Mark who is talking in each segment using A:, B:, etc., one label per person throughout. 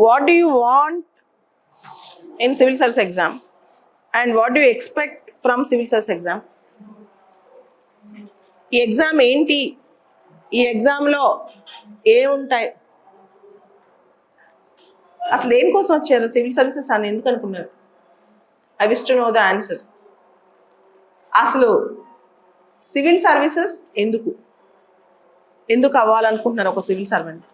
A: what do you want in civil service exam and what do you expect from civil service exam? ఈ exam ఏంటి, ఈ ఎగ్జామ్లో ఏముంటాయి, అసలు దేనికోసం వచ్చారు సివిల్ సర్వీసెస్ అని ఎందుకు అనుకున్నారు? I wish to know the answer. అసలు సివిల్ సర్వీసెస్ ఎందుకు ఎందుకు అవ్వాలనుకుంటున్నారు ఒక civil servant?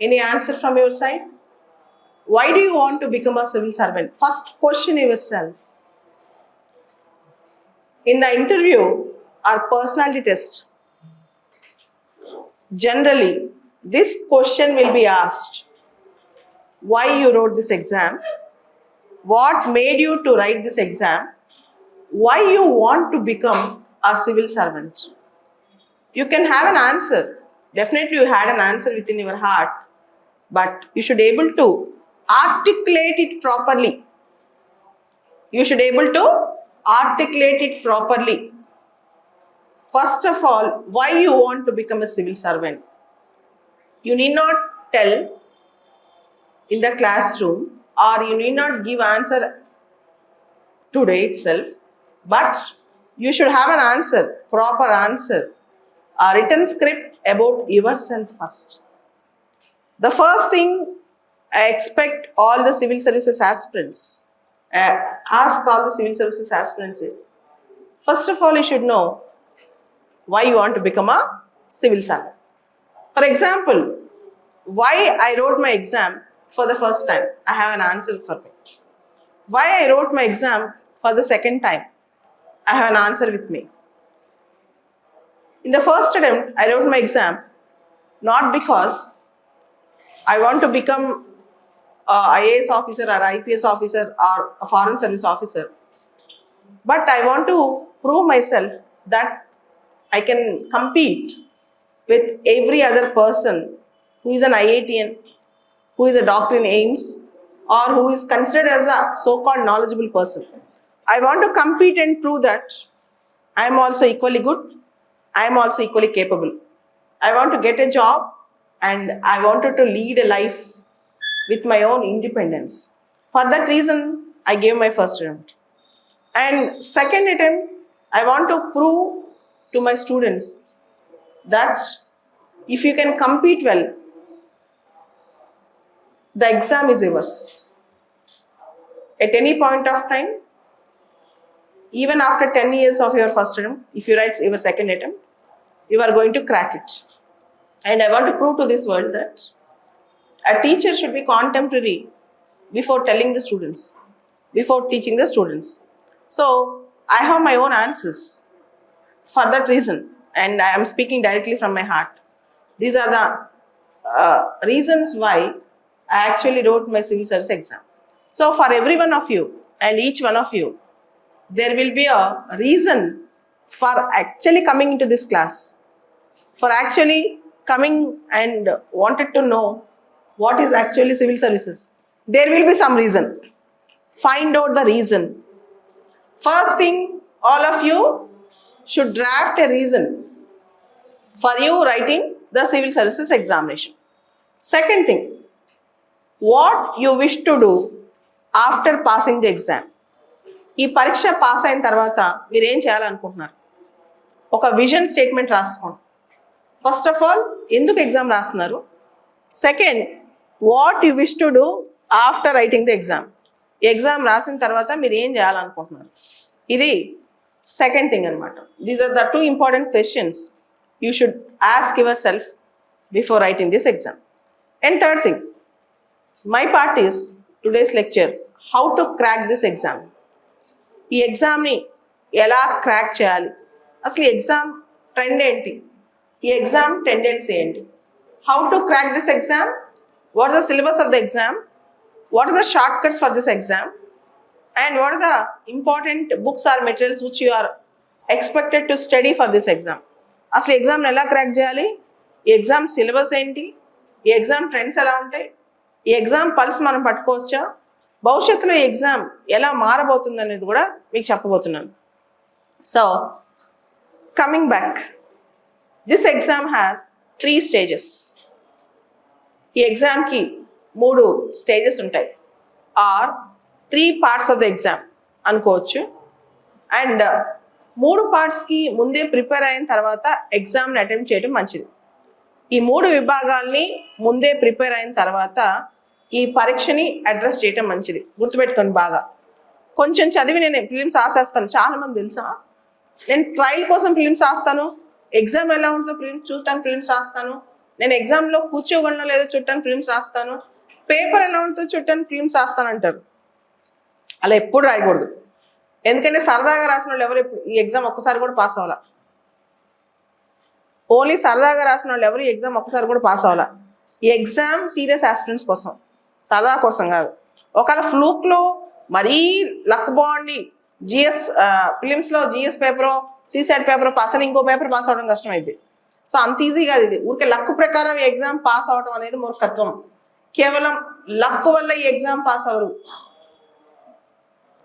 A: Any answer from your side? Why do you want to become a civil servant? First question yourself. In the interview or personality test, generally this question will be asked: why you wrote this exam, what made you to write this exam, why you want to become a civil servant. You can have an answer, definitely you had an answer within your heart, but you should able to articulate it properly. You should able to articulate it properly. First of all, why you want to become a civil servant? You need not tell in the classroom or you need not give answer today itself, but you should have an answer, proper answer, a written script about yourself first. The first thing I expect all the civil services aspirants, ask all the civil services aspirants is, first of all you should know why you want to become a civil servant. For example, why I wrote my exam for the first time, I have an answer for me. Why I wrote my exam for the second time, I have an answer with me. In the first attempt, I wrote my exam not because I want to become a IAS officer or IPS officer or a foreign service officer, but I want to prove myself that I can compete with every other person who is an IITian, who is a doctor in AIIMS, or who is considered as a so-called knowledgeable person. I want to compete and prove that I am also equally good, I am also equally capable. I want to get a job and I wanted to lead a life with my own independence. For that reason, I gave my first attempt. And second attempt, I want to prove to my students that if you can compete well, the exam is yours. At any point of time, even after 10 years of your first attempt, if you write your second attempt, you are going to crack it. And I want to prove to this world that a teacher should be contemporary before telling the students, before teaching the students. So I have my own answers for that reason, and I am speaking directly from my heart. These are the reasons why I actually wrote my civil service exam. So for every one of you and each one of you, there will be a reason for actually coming into this class, for actually coming and wanted to know what is actually civil services. There will be some reason. Find out the reason. First thing, all of you should draft a reason for you writing the civil services examination. Second thing, what you wish to do after passing the exam. ఈ పరీక్ష pass అయిన తర్వాత మీరు ఏం చేయాలనుకుంటున్నారు? ఒక vision statement రాసుకోండి. First of all ఎందుకు ఎగ్జామ్ రాస్తున్నారు? Second, what you wish to do after writing the exam. Exam రాసిన తర్వాత మీరు ఏం చేయాలనుకుంటున్నారు? ఇది సెకండ్ థింగ్ అనమాట. These are the 2 important questions you should ask yourself before writing this exam. And third thing, my part is today's lecture, how to crack this exam. ఈ ఎగ్జామ్ని ఎలా crack చేయాలి, అసలు ఎగ్జామ్ ట్రెండ్ ఏంటి, ఈ exam tendency ఏంటి, how to crack this exam, what is the syllabus of the exam, what are the shortcuts for this exam, and what are the important books or materials which you are expected to study for this exam. అసలు ఎగ్జామ్ని ఎలా crack చేయాలి, ఈ exam syllabus ఏంటి, ఈ exam trends ఎలా ఉంటాయి, ఈ exam pulse మనం పట్టుకోవచ్చా, భవిష్యత్తులో ఈ ఎగ్జామ్ ఎలా మారబోతుంది అనేది కూడా మీకు చెప్పబోతున్నాను. So coming back, this exam has 3 stages. ఈ ఎగ్జామ్కి 3 స్టేజెస్ ఉంటాయి, or 3 parts of the exam అనుకోవచ్చు. అండ్ 3 partsకి ముందే ప్రిపేర్ అయిన తర్వాత ఎగ్జామ్ని అటెంప్ట్ చేయడం మంచిది. ఈ 3 విభాగాల్ని ముందే ప్రిపేర్ అయిన తర్వాత ఈ పరీక్షని అడ్రస్ చేయటం మంచిది. గుర్తుపెట్టుకోండి బాగా. కొంచెం చదివి నేను ప్రిలిమ్స్ రాసేస్తాను, చాలా మంది తెలుసా, నేను ట్రయల్ కోసం ప్రిలిమ్స్ రాస్తాను, ఎగ్జామ్ ఎలా ఉంటుందో ప్రిలిమ్స్ చూడటానికి ప్రిలిమ్స్ రాస్తాను, నేను ఎగ్జామ్లో కూర్చోగలనో లేదో చూడటానికి ప్రిలిమ్స్ రాస్తాను, పేపర్ ఎలా ఉంటుందో చూడటానికి ప్రిలిమ్స్ రాస్తాను అంటారు. అలా ఎప్పుడు రాయకూడదు. ఎందుకంటే సరదాగా రాసిన వాళ్ళు ఎవరు ఈ ఎగ్జామ్ ఒక్కసారి కూడా పాస్ అవ్వాల. ఓన్లీ సరదాగా రాసిన వాళ్ళు ఎవరు ఈ ఎగ్జామ్ ఒక్కసారి కూడా పాస్ అవ్వాల. ఈ ఎగ్జామ్ సీరియస్ ఆస్పిరెంట్స్ కోసం, సరదా కోసం కాదు. ఒకవేళ ఫ్లూక్లో మరీ లక్ బాగుండి జిఎస్ ప్రిలిమ్స్లో జిఎస్ పేపరో సిసాట్ పేపర్ పాస్ అని ఇంకో పేపర్ పాస్ అవడం కష్టమైంది. సో అంత ఈజీ కాదు ఇది. ఊరికే లక్ ప్రకారం ఈ ఎగ్జామ్ పాస్ అవడం అనేది మూర్ఖత్వం. కేవలం లక్ వల్ల ఈ ఎగ్జామ్ పాస్ అవరు.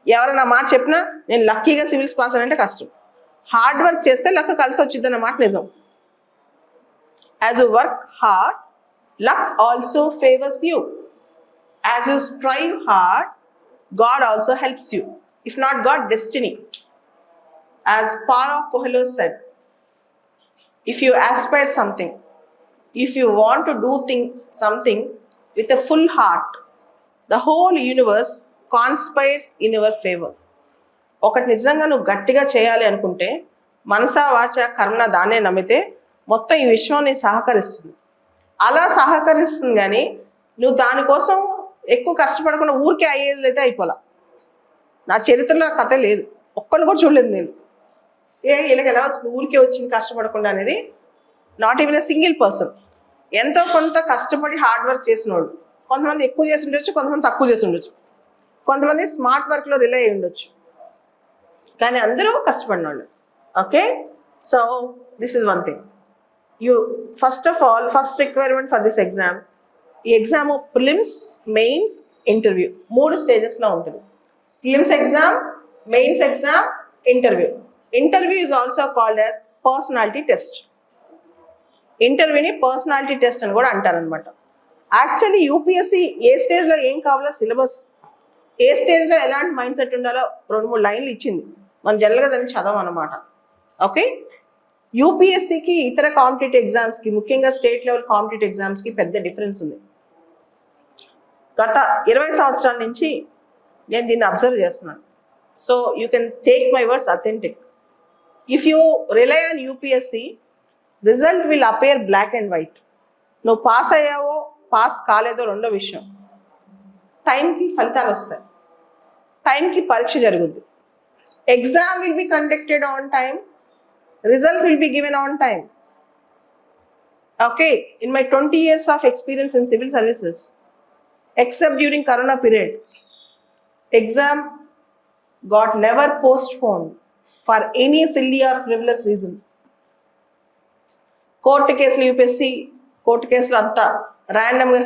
A: ఎవరైనా మాట చెప్పినా నేను లక్కీగా సివిల్స్ పాస్ అని అంటే కష్టం. హార్డ్ వర్క్ చేస్తే లక్ కలిసి వచ్చింది అన్నమాట నిజం. As you work hard, luck also favors you. As you strive hard, God also helps you. If not God, destiny. As Paulo Coelho said, if you aspire something, if you want to do something with a full heart, the whole universe conspires in your favor. ఒకటి నిజంగా నువ్వు గట్టిగా చేయాలి అనుకుంటే మనసా వాచ కర్మణ దాన్నే నమ్మితే మొత్తం ఈ విశ్వం నీ సహకరిస్తుంది. అలా సహకరిస్తుంది కానీ నువ్వు దానికోసం ఎక్కువ కష్టపడకుండా ఊరికే అయ్యేది అయితే అయిపోలా. నా చరిత్రలో కథ లేదు, ఒక్కళ్ళు కూడా చూడలేదు నేను. వీళ్ళకి ఎలా వచ్చింది ఊరికే వచ్చింది కష్టపడకుండా అనేది. Not even a single person. ఎంతో కొంత కష్టపడి హార్డ్ వర్క్ చేసిన వాళ్ళు, కొంతమంది ఎక్కువ చేసి ఉండొచ్చు, కొంతమంది తక్కువ చేసి ఉండొచ్చు, కొంతమంది స్మార్ట్ వర్క్లో రిలే అయి ఉండొచ్చు, కానీ అందరూ కష్టపడిన వాళ్ళు. Okay, so this is one thing. You first of all, first requirement for this exam, ఈ ఎగ్జామ్ ప్రిలిమ్స్, మెయిన్స్, ఇంటర్వ్యూ 3 స్టేజెస్లో ఉంటుంది. Prelims exam, mains exam, interview. Interview is also called as personality test. ఇంటర్వ్యూని personality test అని కూడా అంటారనమాట. Actually UPSC ఏ స్టేజ్లో ఏం కావాలో సిలబస్, ఏ స్టేజ్లో ఎలాంటి మైండ్ సెట్ ఉండాలో 2-3 లైన్లు ఇచ్చింది. మనం జనరల్గా దాన్ని చదవం అనమాట. ఓకే, యూపీఎస్సీకి ఇతర కాంపిటేటివ్ ఎగ్జామ్స్కి, ముఖ్యంగా స్టేట్ లెవెల్ కాంపిటేటివ్ ఎగ్జామ్స్కి పెద్ద డిఫరెన్స్ ఉంది. గత 20 సంవత్సరాల నుంచి నేను దీన్ని అబ్జర్వ్ చేస్తున్నాను. So you can take my words authentic. If you rely on UPSC, result will appear black and white. నువ్వు పాస్ అయ్యావో పాస్ కాలేదో రెండో విషయం. టైంకి ఫలితాలు వస్తాయి, టైంకి పరీక్ష జరుగుద్ది. Exam will be conducted on time, results will be given on time. Okay, in my 20 years of experience in civil services, except during corona period, exam got never postponed for any silly or frivolous reason. Court కేసులు, UPSC court కేసులు అంతా ర్యాండమ్గా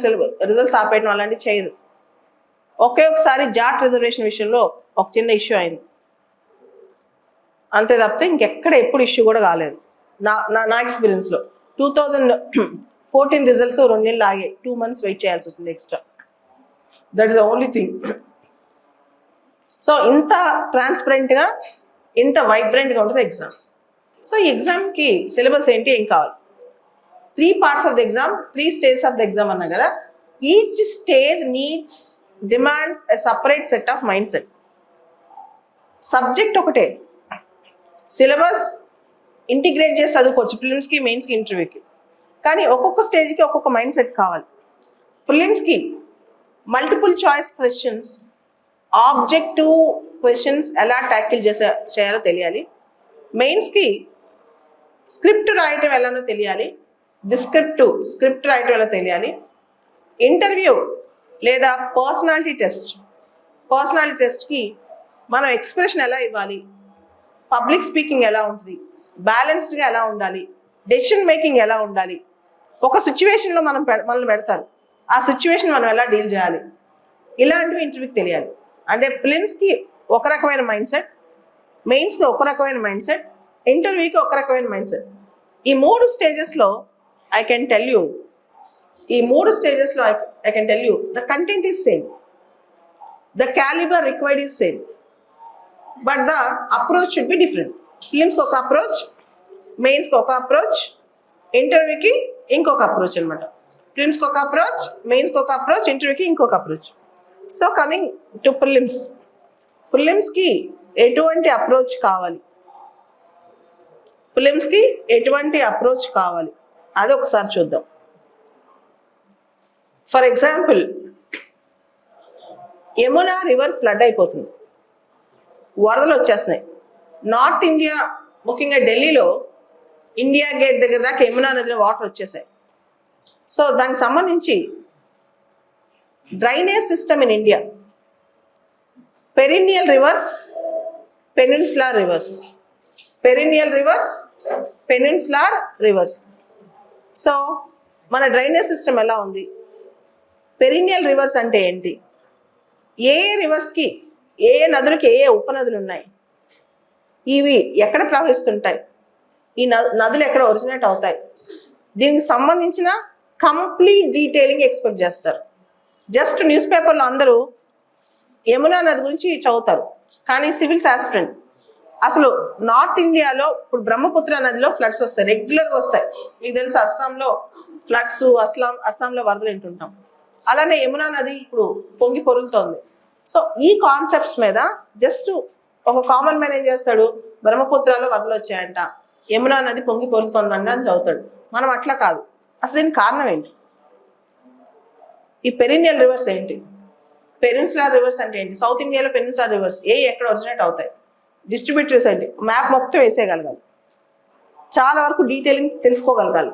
A: results ఆపేయడం అలాంటివి చేయదు. ఒకసారి Jat reservation విషయంలో ఒక చిన్న ఇష్యూ అయింది, అంతే తప్పితే ఇంకెక్కడ ఎప్పుడు ఇష్యూ కూడా కాలేదు నా ఎక్స్పీరియన్స్లో. 2014 రిజల్ట్స్ 2 నెలలు ఆగాయి, 2 months వెయిట్ చేయాల్సి వచ్చింది extra. That is the only thing. So ఇంత ట్రాన్స్పరెంట్గా, ఇంత వైబ్రెంట్గా ఉంటుంది ఎగ్జామ్. సో ఈ ఎగ్జామ్కి సిలబస్ ఏంటి, ఏం కావాలి? 3 parts of the exam, 3 stages of the exam అన్నా కదా. Each stage demands a separate set of mind set. Subject ఒకటే, సిలబస్ ఇంటిగ్రేట్ చేసి చదువుకోవచ్చు ప్రిలిమ్స్కి, మెయిన్స్కి, ఇంటర్వ్యూకి. కానీ ఒక్కొక్క స్టేజ్కి ఒక్కొక్క మైండ్ సెట్ కావాలి. ప్రిలిమ్స్కి multiple choice questions, objective questions ఎలా ట్యాకిల్ చేయాలో తెలియాలి. మెయిన్స్కి స్క్రిప్ట్ రాయటం ఎలానో తెలియాలి, డిస్క్రిప్టివ్ స్క్రిప్ట్ రాయటం ఎలా తెలియాలి. ఇంటర్వ్యూ లేదా పర్సనాలిటీ టెస్ట్కి మనం ఎక్స్ప్రెషన్ ఎలా ఇవ్వాలి, పబ్లిక్ స్పీకింగ్ ఎలా ఉంటుంది, బ్యాలెన్స్డ్గా ఎలా ఉండాలి, డెసిషన్ మేకింగ్ ఎలా ఉండాలి, ఒక సిచ్యువేషన్లో మనల్ని పెడతారు, ఆ సిచ్యువేషన్ మనం ఎలా డీల్ చేయాలి, ఇలాంటివి ఇంటర్వ్యూకి తెలియాలి. అంటే ప్రిలిమ్స్కి ఒక రకమైన మైండ్ సెట్, మెయిన్స్కి ఒక రకమైన మైండ్ సెట్, ఇంటర్వ్యూకి ఒక రకమైన మైండ్ సెట్. ఈ 3 స్టేజెస్లో ఐ కెన్ టెల్ యూ ఈ 3 స్టేజెస్లో I can tell you the content is same, the calibre required is same, but the approach should be different. ఫిలిమ్స్కి ఒక అప్రోచ్, మెయిన్స్కి ఒక అప్రోచ్, ఇంటర్వ్యూకి ఇంకొక అప్రోచ్ అనమాట. ఫిలిమ్స్కి ఒక అప్రోచ్, మెయిన్స్కి ఒక అప్రోచ్, ఇంటర్వ్యూకి ఇంకొక approach. So coming to prelims, ప్రిలిమ్స్కి ఎటువంటి అప్రోచ్ కావాలి, ప్రిలిమ్స్కి ఎటువంటి అప్రోచ్ కావాలి అది ఒకసారి చూద్దాం. For example, Yamuna river flood అయిపోతుంది, వరదలు వచ్చేస్తున్నాయి. నార్త్ ఇండియా ముఖ్యంగా ఢిల్లీలో ఇండియా గేట్ దగ్గర దాకా యమునా నదిలో వాటర్ వచ్చేసాయి. సో దానికి సంబంధించి drainage system in India, perineal reverse, peninsular reverse, perineal reverse, peninsular reverse. So మన డ్రైనేజ్ సిస్టమ్ ఎలా ఉంది, పెరినియల్ రివర్స్ అంటే ఏంటి, ఏ రివర్స్కి ఏ నదులకి ఏ ఉపనదులు ఉన్నాయి, ఇవి ఎక్కడ ప్రవహిస్తుంటాయి, ఈ నదులు ఎక్కడ ఒరిజినేట్ అవుతాయి, దీనికి సంబంధించిన కంప్లీట్ డీటెయిలింగ్ ఎక్స్పెక్ట్ చేస్తారు. జస్ట్ న్యూస్ పేపర్లో అందరూ యమునా నది గురించి చదువుతారు, కానీ సివిల్స్ ఆస్పిరెంట్ అసలు నార్త్ ఇండియాలో ఇప్పుడు బ్రహ్మపుత్ర నదిలో ఫ్లడ్స్ వస్తాయి, రెగ్యులర్గా వస్తాయి. మీకు తెలుసు అస్సాంలో ఫ్లడ్స్, అస్సాంలో వరదలు వింటుంటాం. అలానే యమునా నది ఇప్పుడు పొంగి పొరులుతోంది. సో ఈ కాన్సెప్ట్స్ మీద జస్ట్ ఒక కామన్ మ్యాన్ ఏం చేస్తాడు, బ్రహ్మపుత్రలో వరదలు వచ్చాయంట, యమునా నది పొంగి పొరులుతోందంట అని చదువుతాడు. మనం అట్లా కాదు. అసలు దీనికి కారణం ఏంటి, ఈ పెరినియల్ రివర్స్ ఏంటి, పెనిన్సులార్ రివర్స్ అంటే ఏంటి, సౌత్ ఇండియాలో పెనిన్సులార్ రివర్స్ ఎక్కడ ఒరిజినేట్ అవుతాయి, డిస్ట్రిబ్యూటరీస్ ఏంటి, మ్యాప్ మొత్తం వేసేయగలగాలి, చాలా వరకు డీటెయిలింగ్ తెలుసుకోగలగాలి.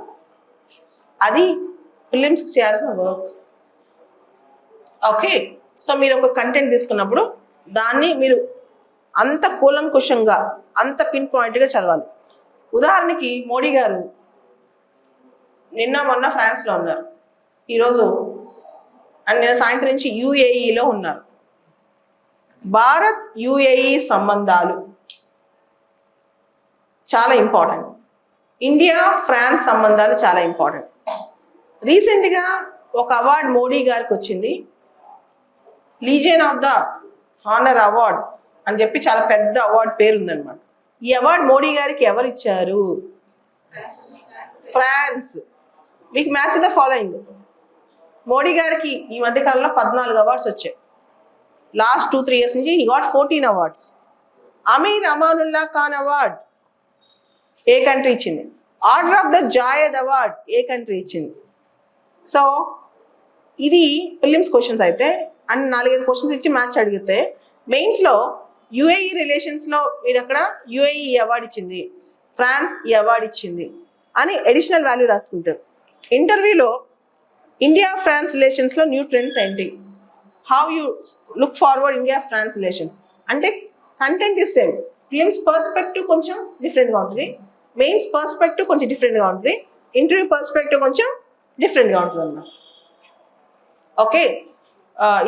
A: అది ఫిలిమ్స్కి చేయాల్సిన వర్క్. ఓకే, సో మీరు ఒక కంటెంట్ తీసుకున్నప్పుడు దాన్ని మీరు అంత కూలంకుషంగా, అంత పిన్ పాయింట్గా చదవాలి. ఉదాహరణకి మోడీ గారు నిన్న మొన్న ఫ్రాన్స్లో ఉన్నారు, ఈరోజు నిన్న సాయంత్రం నుంచి యుఏఈలో ఉన్నారు. భారత్ యుఏఈ సంబంధాలు చాలా ఇంపార్టెంట్, ఇండియా ఫ్రాన్స్ సంబంధాలు చాలా ఇంపార్టెంట్. రీసెంట్గా ఒక అవార్డు మోడీ గారికి వచ్చింది, legion of the honour award అని చెప్పి చాలా పెద్ద అవార్డు పేరు ఉందన్నమాట. ఈ అవార్డు మోడీ గారికి ఎవరు ఇచ్చారు, ఫ్రాన్స్. మీకు మ్యాచ్ ద ఫాలోయింగ్, మోడీ గారికి ఈ మధ్యకాలంలో 14 అవార్డ్స్ వచ్చాయి. లాస్ట్ 2-3 years నుంచి he got 14 awards. Amir Amanullah Khan award ఏ కంట్రీ ఇచ్చింది, order of the Zayed award ఏ కంట్రీ ఇచ్చింది. సో ఇది ప్రిలిమ్స్ క్వశ్చన్స్ అయితే, అండ్ 4-5 క్వశ్చన్స్ ఇచ్చి మ్యాచ్ అడిగితే, మెయిన్స్లో యుఏఈ రిలేషన్స్లో మీరు అక్కడ యుఏఈ ఈ అవార్డు ఇచ్చింది, ఫ్రాన్స్ ఈ అవార్డు ఇచ్చింది అని అడిషనల్ వాల్యూ రాసుకుంటారు. ఇంటర్వ్యూలో ఇండియా ఫ్రాన్స్ రిలేషన్స్లో న్యూ ట్రెండ్స్ ఏంటి, how you look forward India France relations అంటే content is same. Prelims perspective కొంచెం డిఫరెంట్గా ఉంటుంది, మెయిన్స్ పర్స్పెక్టివ్ కొంచెం డిఫరెంట్గా ఉంటుంది, ఇంటర్వ్యూ పర్స్పెక్టివ్ కొంచెం డిఫరెంట్గా ఉంటుంది అన్నమాట. ఓకే,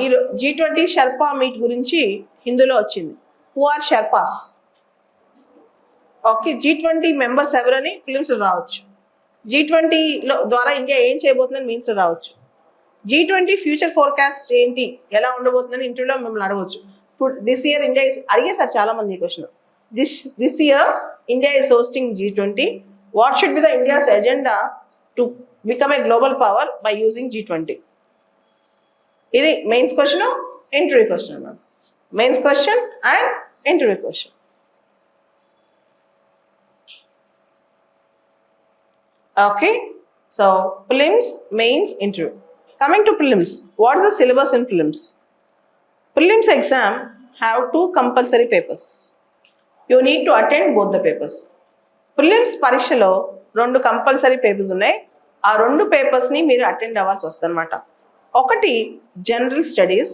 A: ఈ G20 షెర్పా మీట్ గురించి హిందీలో వచ్చింది, who are sherpas. Okay, G20 members ఎవరని ఫిలిమ్స్లో రావచ్చు, G20 ద్వారా ఇండియా ఏం చేయబోతుందని మీన్స్లో రావచ్చు, G20 ఫ్యూచర్ ఫోర్కాస్ట్ ఏంటి, ఎలా ఉండబోతుందని ఇంటర్వ్యూలో మిమ్మల్ని అడగవచ్చు. ఇప్పుడు దిస్ ఇయర్ ఇండియా అడిగేసారు చాలా మంది ఈ question, this year India is hosting G20, what should be the India's agenda to become a global power by using G20. ఇది మెయిన్స్ క్వశ్చన్, ఇంటర్వ్యూ క్వశ్చన్ అన్నమాట. Mains question and interview question. Okay, so prelims, mains, interview. Coming to prelims, what is the syllabus in prelims? Prelims exam have 2 compulsory papers. You need to attend both the papers. Prelims పరీక్షలో 2 compulsory papers ఉన్నాయి, ఆ 2 పేపర్స్ని మీరు attend అవ్వాల్సి వస్తుంది అనమాట. ఒకటి general studies,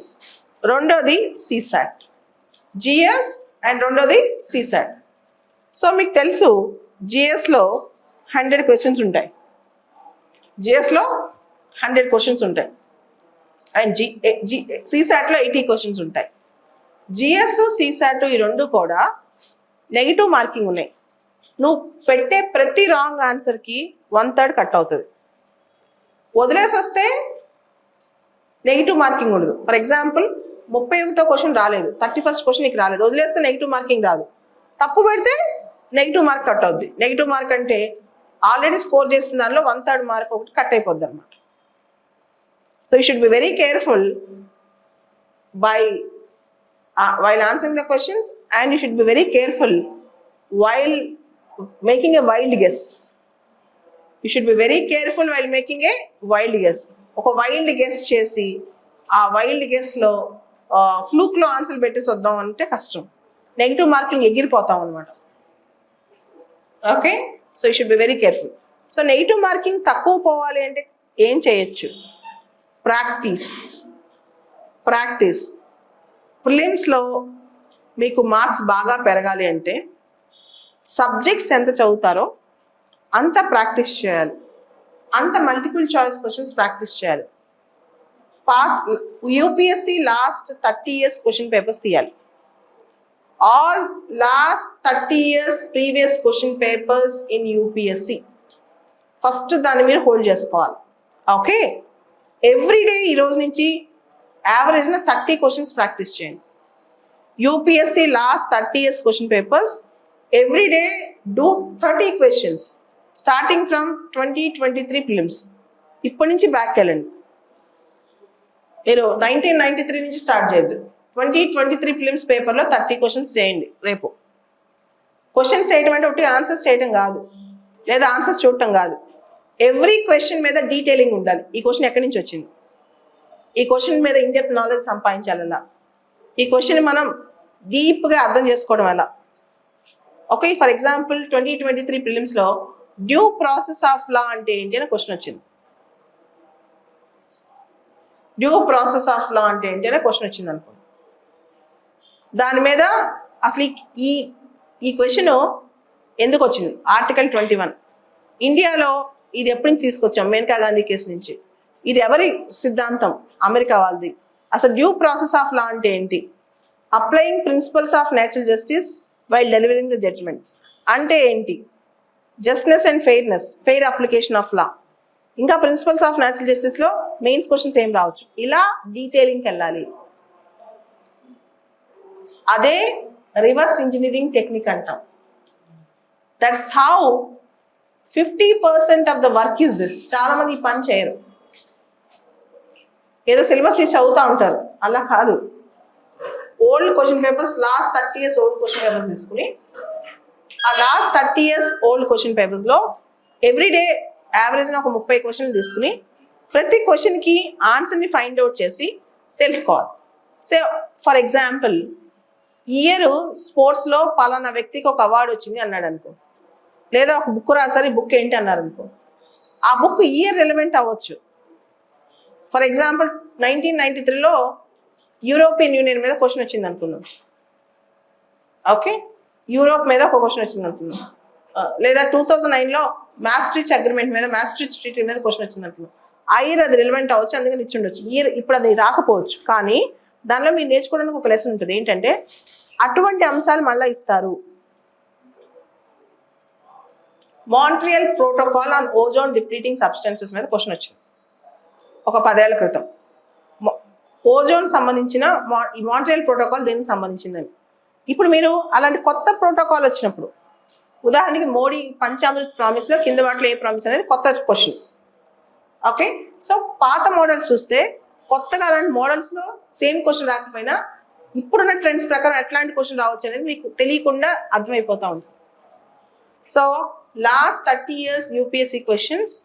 A: రెండోది CSAT, GS and రెండోది సిసాట్. సో మీకు తెలుసు జిఎస్లో 100 క్వశ్చన్స్ ఉంటాయి, జిఎస్లో 100 క్వశ్చన్స్ ఉంటాయి, అండ్ సిసాట్లో 80 క్వశ్చన్స్ ఉంటాయి. జిఎస్ సిసాట్ ఈ 2 కూడా నెగిటివ్ మార్కింగ్ ఉన్నాయి. నువ్వు పెట్టే ప్రతి రాంగ్ ఆన్సర్కి 1/3 కట్ అవుతుంది. వదిలేసి వస్తే నెగిటివ్ మార్కింగ్ ఉండదు. ఫర్ ఎగ్జాంపుల్ 31వ క్వశ్చన్ రాలేదు, 31st క్వశ్చన్ నీకు రాలేదు, వదిలేస్తే నెగిటివ్ మార్కింగ్ రాదు. తప్పు పెడితే నెగిటివ్ మార్క్ కట్ అవుద్ది. నెగిటివ్ మార్క్ అంటే ఆల్రెడీ స్కోర్ చేసిన దానిలో 1/3 మార్క్ ఒకటి కట్ అయిపోద్ది అనమాట. So you should be very careful while answering the questions, and you should be very careful while making a wild guess. You should be very careful while making a wild guess. ఒక wild guess చేసి ఆ wild గెస్లో ఫ్లూక్లో answer పెట్టేసి వద్దాం అంటే కష్టం, negative marking ఎగిరిపోతాం అనమాట. Okay, so you should be very careful. So negative marking తక్కువ పోవాలి అంటే ఏం చేయొచ్చు? ప్రాక్టీస్. ప్రిలిమ్స్లో మీకు మార్క్స్ బాగా పెరగాలి అంటే సబ్జెక్ట్స్ ఎంత చదువుతారో అంత ప్రాక్టీస్ చేయాలి, అంత మల్టిపుల్ చాయిస్ క్వశ్చన్స్ ప్రాక్టీస్ చేయాలి. UPSC last 30 years question papers తీయాలి. All last 30 years previous question papers in UPSC first దాన్ని మీరు హోల్డ్ చేసుకోవాలి. ఓకే, ఎవ్రీడే ఈ రోజు నుంచి యావరేజ్న 30 క్వశ్చన్స్ ప్రాక్టీస్ చేయండి. UPSC last 30 years question papers everyday do 30 questions starting from 2023 prelims. ఇప్పటి నుంచి బ్యాక్ వెళ్ళండి. మీరు 1993 నుంచి స్టార్ట్ చేయొద్దు. 2023 ప్రిలిమ్స్ పేపర్లో 30 questions చేయండి. రేపు క్వశ్చన్స్ చేయడం అంటే ఒకటి ఆన్సర్స్ చేయడం కాదు, లేదా ఆన్సర్స్ చూడటం కాదు. ఎవ్రీ క్వశ్చన్ మీద డీటెయిలింగ్ ఉండాలి. ఈ క్వశ్చన్ ఎక్కడి నుంచి వచ్చింది, ఈ క్వశ్చన్ మీద ఇన్డెప్త్ నాలెడ్జ్ సంపాదించాలన్నా, ఈ క్వశ్చన్ మనం డీప్గా అర్థం చేసుకోవడం ఎలా. ఓకే, ఫర్ ఎగ్జాంపుల్ 2023 ప్రిలిమ్స్లో డ్యూ ప్రాసెస్ ఆఫ్ లా అంటే ఏంటి అని క్వశ్చన్ వచ్చింది. డ్యూ ప్రాసెస్ ఆఫ్ లా అంటే ఏంటి అనే క్వశ్చన్ వచ్చింది అనుకో. దాని మీద అసలు ఈ క్వశ్చన్ ఎందుకు వచ్చింది? ఆర్టికల్ 21 ఇండియాలో ఇది ఎప్పటి నుంచి తీసుకొచ్చాం? మేనకా గాంధీ కేసు నుంచి. ఇది ఎవరి సిద్ధాంతం? అమెరికా వాళ్ళది. అసలు డ్యూ ప్రాసెస్ ఆఫ్ లా అంటే ఏంటి? Applying principles of natural justice while delivering the judgement అంటే ఏంటి? Justice and fairness, fair application of law. ఇంకా ప్రిన్సిపల్స్ ఆఫ్ నేచురల్ జస్టిస్లో మెయిన్స్ క్వశ్చన్స్ ఏం రావచ్చు. ఇలా డీటెయిలింగ్కి వెళ్ళాలి. అదే రివర్స్ ఇంజనీరింగ్ టెక్నిక్ అంటాం. That's how 50% of the work is this. చాలా మంది ఈ పని చేయరు, ఏదో సిలబస్ తీసి చదువుతూ ఉంటారు. అలా కాదు. Old question papers, last 30 years old question papers తీసుకుని ఆ లాస్ట్ 30 years ఓల్డ్ క్వశ్చన్ పేపర్స్లో ఎవ్రీడే యావరేజ్న ఒక 30 questions తీసుకుని ప్రతి క్వశ్చన్కి ఆన్సర్ని ఫైండ్ అవుట్ చేసి తెలుసుకోవాలి. సే ఫర్ ఎగ్జాంపుల్ ఇయర్ స్పోర్ట్స్లో పలానా వ్యక్తికి ఒక అవార్డు వచ్చింది అన్నాడు అనుకో, లేదా ఒక బుక్ రాసారు, ఈ బుక్ ఏంటి అన్నారు అనుకో. ఆ బుక్ ఇయర్ రిలవెంట్ అవ్వచ్చు. ఫర్ ఎగ్జాంపుల్ 1993లో యూరోపియన్ యూనియన్ మీద క్వశ్చన్ వచ్చింది అనుకున్నాం. ఓకే, యూరోప్ మీద ఒక క్వశ్చన్ వచ్చింది అనుకున్నాం. లేదా 2009లో మ్యాస్ట్రిచ్ అగ్రిమెంట్ మీద, మ్యాస్ట్రిచ్ ట్రీటీ మీద క్వశ్చన్ వచ్చింది అనుకున్నాం. ఆ ఇయర్ అది రిలవెంట్ అవ్వచ్చు, అందుకని ఇచ్చి ఉండొచ్చు. ఇయర్ ఇప్పుడు అది రాకపోవచ్చు, కానీ దానిలో మీరు నేర్చుకోవడానికి ఒక లెసన్ ఉంటుంది. ఏంటంటే అటువంటి అంశాలు మళ్ళీ ఇస్తారు. Montreal protocol on ozone depleting substances మీద క్వశ్చన్ వచ్చింది ఒక 10 ఏళ్ల క్రితం. ఓజోన్ సంబంధించిన ఈ మాంట్రియల్ ప్రోటోకాల్ దేనికి సంబంధించిందని. ఇప్పుడు మీరు అలాంటి కొత్త ప్రోటోకాల్ వచ్చినప్పుడు, ఉదాహరణకి మోడీ పంచామృత్ ప్రామిస్లో కింద వాటిలో ఏ ప్రామిస్ అనేది కొత్త క్వశ్చన్. ఓకే, సో పాత మోడల్స్ చూస్తే కొత్తగా అలాంటి మోడల్స్లో సేమ్ క్వశ్చన్ రాకపోయినా ఇప్పుడున్న ట్రెండ్స్ ప్రకారం ఎట్లాంటి క్వశ్చన్ రావచ్చు అనేది మీకు తెలియకుండా అర్థమైపోతూ ఉంటుంది. So last 30 years UPSC questions,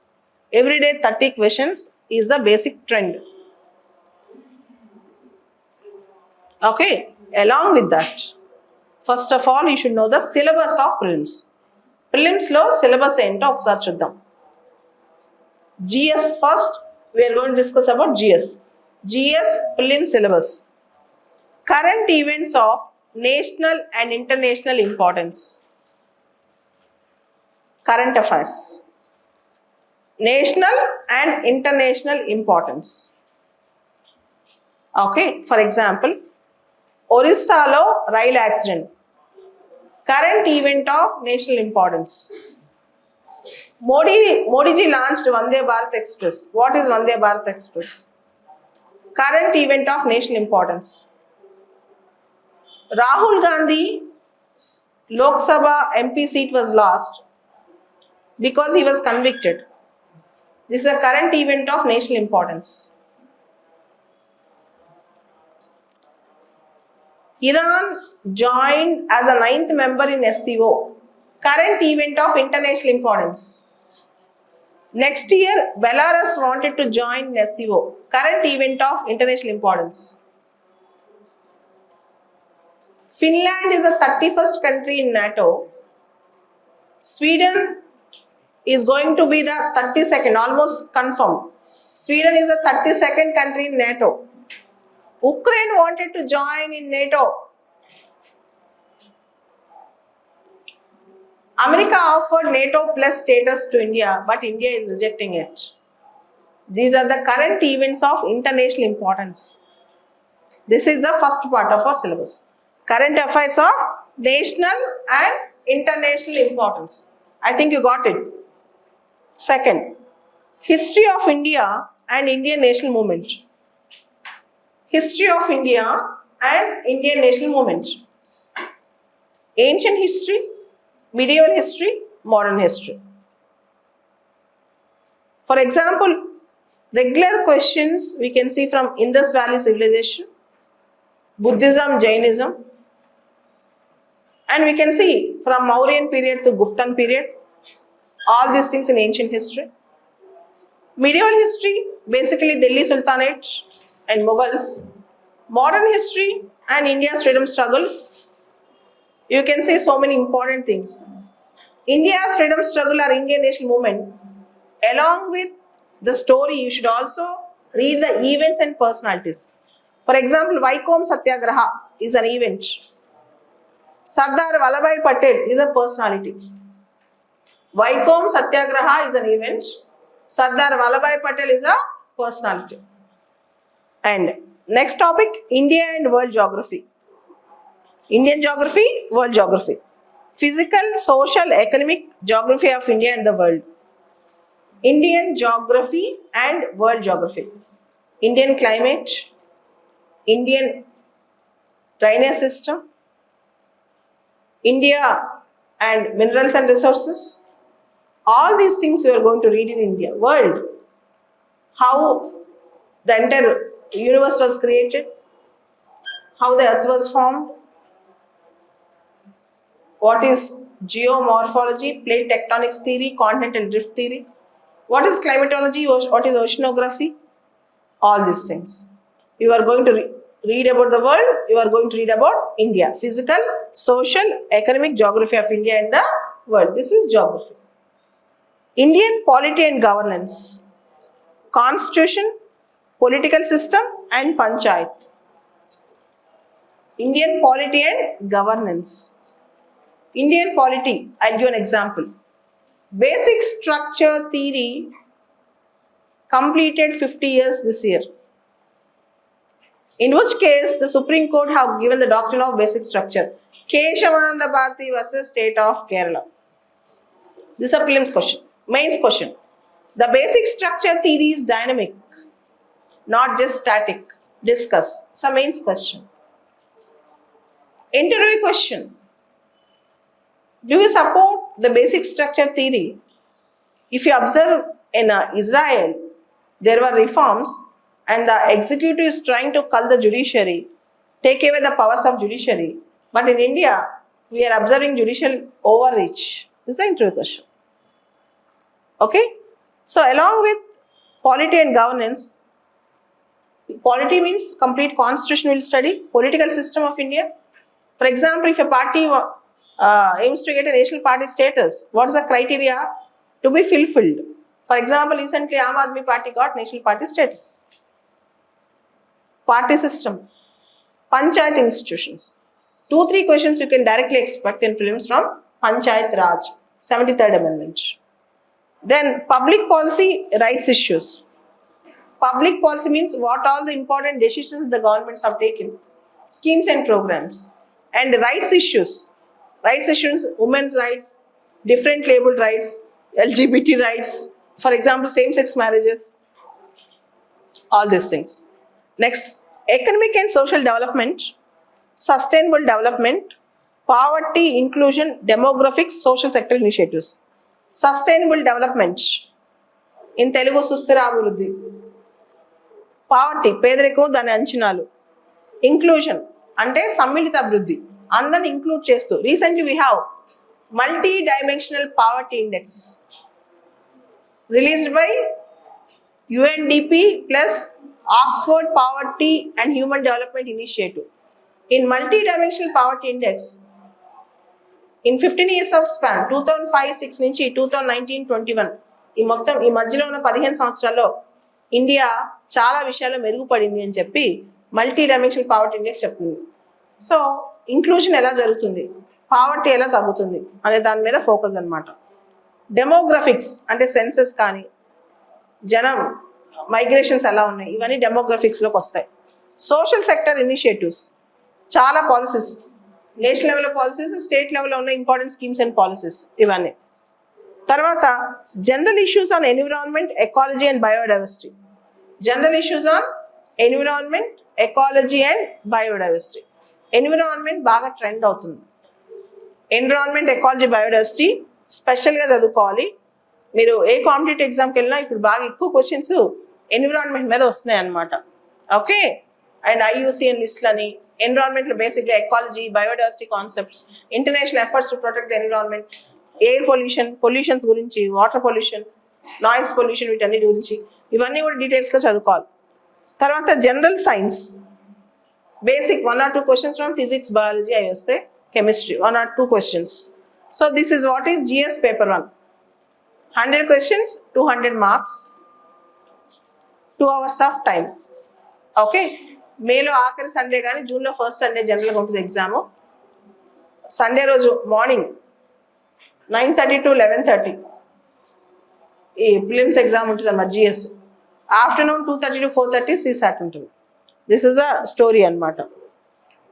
A: everyday 30 questions is the basic trend. Okay, along with that, first of all you should know the syllabus of prelims. Prelims లో syllabus ఏంటో ఒకసారి చూద్దాం. GS first, we are going to discuss about GS prelim syllabus. Current events of national and international importance. Current affairs, national and international importance. Okay, for example, Orissalo rail accident, current event of national importance. Modi ji launched Vande Bharat Express. What is Vande Bharat Express? Current event of national importance. Rahul Gandhi Lok Sabha MP seat was lost because he was convicted. This is a current event of national importance. Iran joined as a 9th member in SCO. Current event of international importance. Next year, Belarus wanted to join SCO. Current event of international importance. Finland is the 31st country in NATO. Sweden is going to be the 32nd, almost confirmed. Sweden is the 32nd country in NATO. Ukraine wanted to join in NATO. America offered NATO plus status to India, but India is rejecting it. These are the current events of international importance. This is the first part of our syllabus. Current affairs of national and international importance. I think you got it. Second, history of India and Indian national movement. History of India and Indian national movement. Ancient history, medieval history, modern history. For example, regular questions we can see from Indus Valley civilization, Buddhism, Jainism, and we can see from Mauryan period to Guptan period, all these things in ancient history. Medieval history, basically Delhi Sultanate and Mughals. Modern history and India's freedom struggle. You can see so many important things. India's freedom struggle or Indian national movement, along with the story, you should also read the events and personalities. For example, Vaikom Satyagraha is an event. Sardar Vallabhbhai Patel is a personality. Vaikom Satyagraha is an event. Sardar Vallabhbhai Patel is a personality. And next topic, India and world geography. Indian geography, world geography. Physical, social, economic geography of India and the world. Indian geography and world geography. Indian climate, Indian drainage system, India and minerals and resources. All these things you are going to read in India. World, how the entire universe was created, how the earth was formed, what is geomorphology, plate tectonics theory, continental drift theory, what is climatology, what is oceanography, all these things. You are going to read about the world, you are going to read about India. Physical, social, economic geography of India and the world. This is geography. Indian polity and governance. Constitution, political system and panchayat. Indian polity and governance. Indian polity, I'll give an example. Basic structure theory completed 50 years this year. In which case, the Supreme Court have given the doctrine of basic structure. Keshavananda Bharati versus State of Kerala. This is a prelims question. Mains question. The basic structure theory is dynamic, not just static. Discuss. It's a mains question. Interview question. Do you support the basic structure theory? If you observe in Israel, there were reforms and the executive is trying to cull the judiciary, take away the powers of judiciary. But in India, we are observing judicial overreach. This is an interview question. Okay? So along with polity and governance, polity means complete constitutional study, political system of India. For example, if a party aims to get a national party status, what is the criteria to be fulfilled? For example, recently Aam Aadmi Party got national party status. Party system, panchayat institutions. 2-3 questions you can directly expect in prelims from Panchayat Raj, 73rd Amendment. Then public policy, rights issues. Public policy means what all the important decisions the governments have taken, schemes and programs. And rights issues, women's rights, different labeled rights, LGBT rights, for example, same-sex marriages, all these things. Next, economic and social development, sustainable development, poverty, inclusion, demographics, social sector initiatives. Sustainable development, in Telugu Sustira Abhiruddhi. Poverty, పేదరికం దాని అంచనాలు. Inclusion, అంటే సమ్మిళిత అభివృద్ధి, అందరిని include చేస్తూ. Recently we have multi-dimensional poverty index released by UNDP plus Oxford Poverty and Human Development Initiative. In multi-dimensional poverty index, in 15 years of span, 2005-6 నుంచి 2019-21, ఈ మధ్యలో ఉన్న 15 సంవత్సరాల్లో ఇండియా చాలా విషయాల్లో మెరుగుపడింది అని చెప్పి మల్టీ డైమెన్షనల్ పావర్టీ ఇండెక్స్ చెప్తుంది. సో ఇంక్లూజన్ ఎలా జరుగుతుంది, పావర్టీ ఎలా తగ్గుతుంది అనే దాని మీద ఫోకస్ అన్నమాట. డెమోగ్రఫిక్స్ అంటే సెన్సెస్ కానీ, జనం మైగ్రేషన్స్ ఎలా ఉన్నాయి, ఇవన్నీ డెమోగ్రఫిక్స్లోకి వస్తాయి. సోషల్ సెక్టర్ ఇనిషియేటివ్స్, చాలా పాలసీస్, నేషనల్ లెవెల్లో పాలసీస్, స్టేట్ లెవెల్లో ఉన్న ఇంపార్టెంట్ స్కీమ్స్ అండ్ పాలసీస్ ఇవన్నీ. తర్వాత general issues on environment, ecology and biodiversity. General issues on environment, ecology and biodiversity. Environment బాగా ట్రెండ్ అవుతుంది. ఎన్విరాన్మెంట్, ఎకాలజీ, బయోడైవర్సిటీ స్పెషల్గా చదువుకోవాలి. మీరు ఏ కాంపిటేటివ్ ఎగ్జామ్కి వెళ్ళినా ఇప్పుడు బాగా ఎక్కువ క్వశ్చన్స్ ఎన్విరాన్మెంట్ మీద వస్తున్నాయి అన్నమాట. ఓకే, అండ్ IUCN లిస్ట్లని, ఎన్విరాన్మెంట్లో బేసిక్గా ecology, biodiversity concepts, international efforts to protect the environment, air pollutions గురించి, వాటర్ పొల్యూషన్, నాయిస్ పొల్యూషన్, వీటన్నిటి గురించి ఇవన్నీ కూడా డీటెయిల్స్గా చదువుకోవాలి. తర్వాత general science basic 1 or 2 questions from physics, biology అవి వస్తే, chemistry 1 or 2 questions. So this is what is GS paper 1. 100 questions, 200 marks, 2 hours of time. Okay, మేలో ఆఖరి సండే కానీ జూన్లో ఫస్ట్ సండే జనరల్గా ఉంటుంది ఎగ్జాము. సండే రోజు మార్నింగ్ 9:30 to 11:30 ఈ ప్రిలిమ్స్ ఎగ్జామ్ ఉంటుంది అన్నమాట GS. ఆఫ్టర్నూన్ 2:30 to 4:30 CSAT ఉంటుంది. దిస్ ఇస్ అ స్టోరీ అన్నమాట.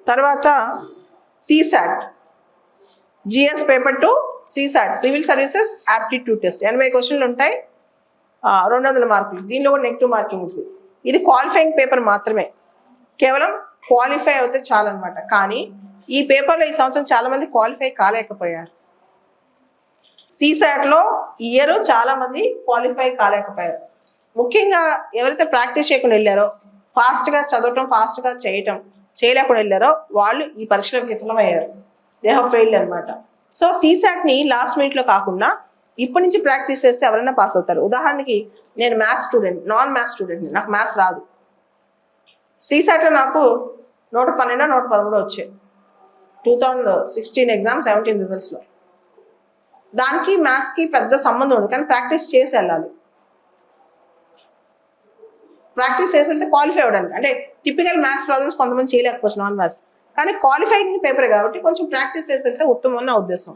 A: తర్వాత CSAT, GS paper 2, CSAT civil services aptitude test. 80 క్వశ్చన్లు ఉంటాయి, 200 మార్కులు. దీనిలో కూడా నెగిటివ్ మార్కింగ్ ఉంటుంది. ఇది క్వాలిఫైయింగ్ పేపర్ మాత్రమే, కేవలం క్వాలిఫై అవుతే చాలన్నమాట. కానీ ఈ పేపర్లో ఈ సంవత్సరం చాలా మంది క్వాలిఫై కాలేకపోయారు. CSATలో ఈ ఇయర్ చాలా మంది క్వాలిఫై కాలేకపోయారు. ముఖ్యంగా ఎవరైతే ప్రాక్టీస్ చేయకుండా వెళ్ళారో, ఫాస్ట్గా చదవటం, ఫాస్ట్గా చేయలేకుండా వెళ్ళారో వాళ్ళు ఈ పరీక్షలో విఫలమయ్యారు. దే హ్యావ్ ఫెయిల్డ్ అనమాట. సో CSATని లాస్ట్ మినిట్లో కాకుండా ఇప్పటి నుంచి ప్రాక్టీస్ చేస్తే ఎవరైనా పాస్ అవుతారు. ఉదాహరణకి నేను మ్యాథ్స్ స్టూడెంట్, నాన్ మ్యాథ్స్ స్టూడెంట్ని, నాకు మ్యాథ్స్ రాదు. CSATలో నాకు 112, 113 వచ్చాయి 2016 ఎగ్జామ్, 17 రిజల్ట్స్లో. దానికి మ్యాథ్స్కి పెద్ద సంబంధం ఉంది, కానీ ప్రాక్టీస్ చేసి వెళ్ళాలి. ప్రాక్టీస్ చేసి వెళ్తే క్వాలిఫై అవ్వడానికి, అంటే టిపికల్ మ్యాథ్స్ ప్రాబ్లమ్స్ కొంతమంది చేయలేకపోవచ్చు నాన్ మ్యాథ్స్, కానీ క్వాలిఫైయింగ్ పేపర్ కాబట్టి కొంచెం ప్రాక్టీస్ చేసి వెళ్తే ఉత్తమం నా ఉద్దేశం.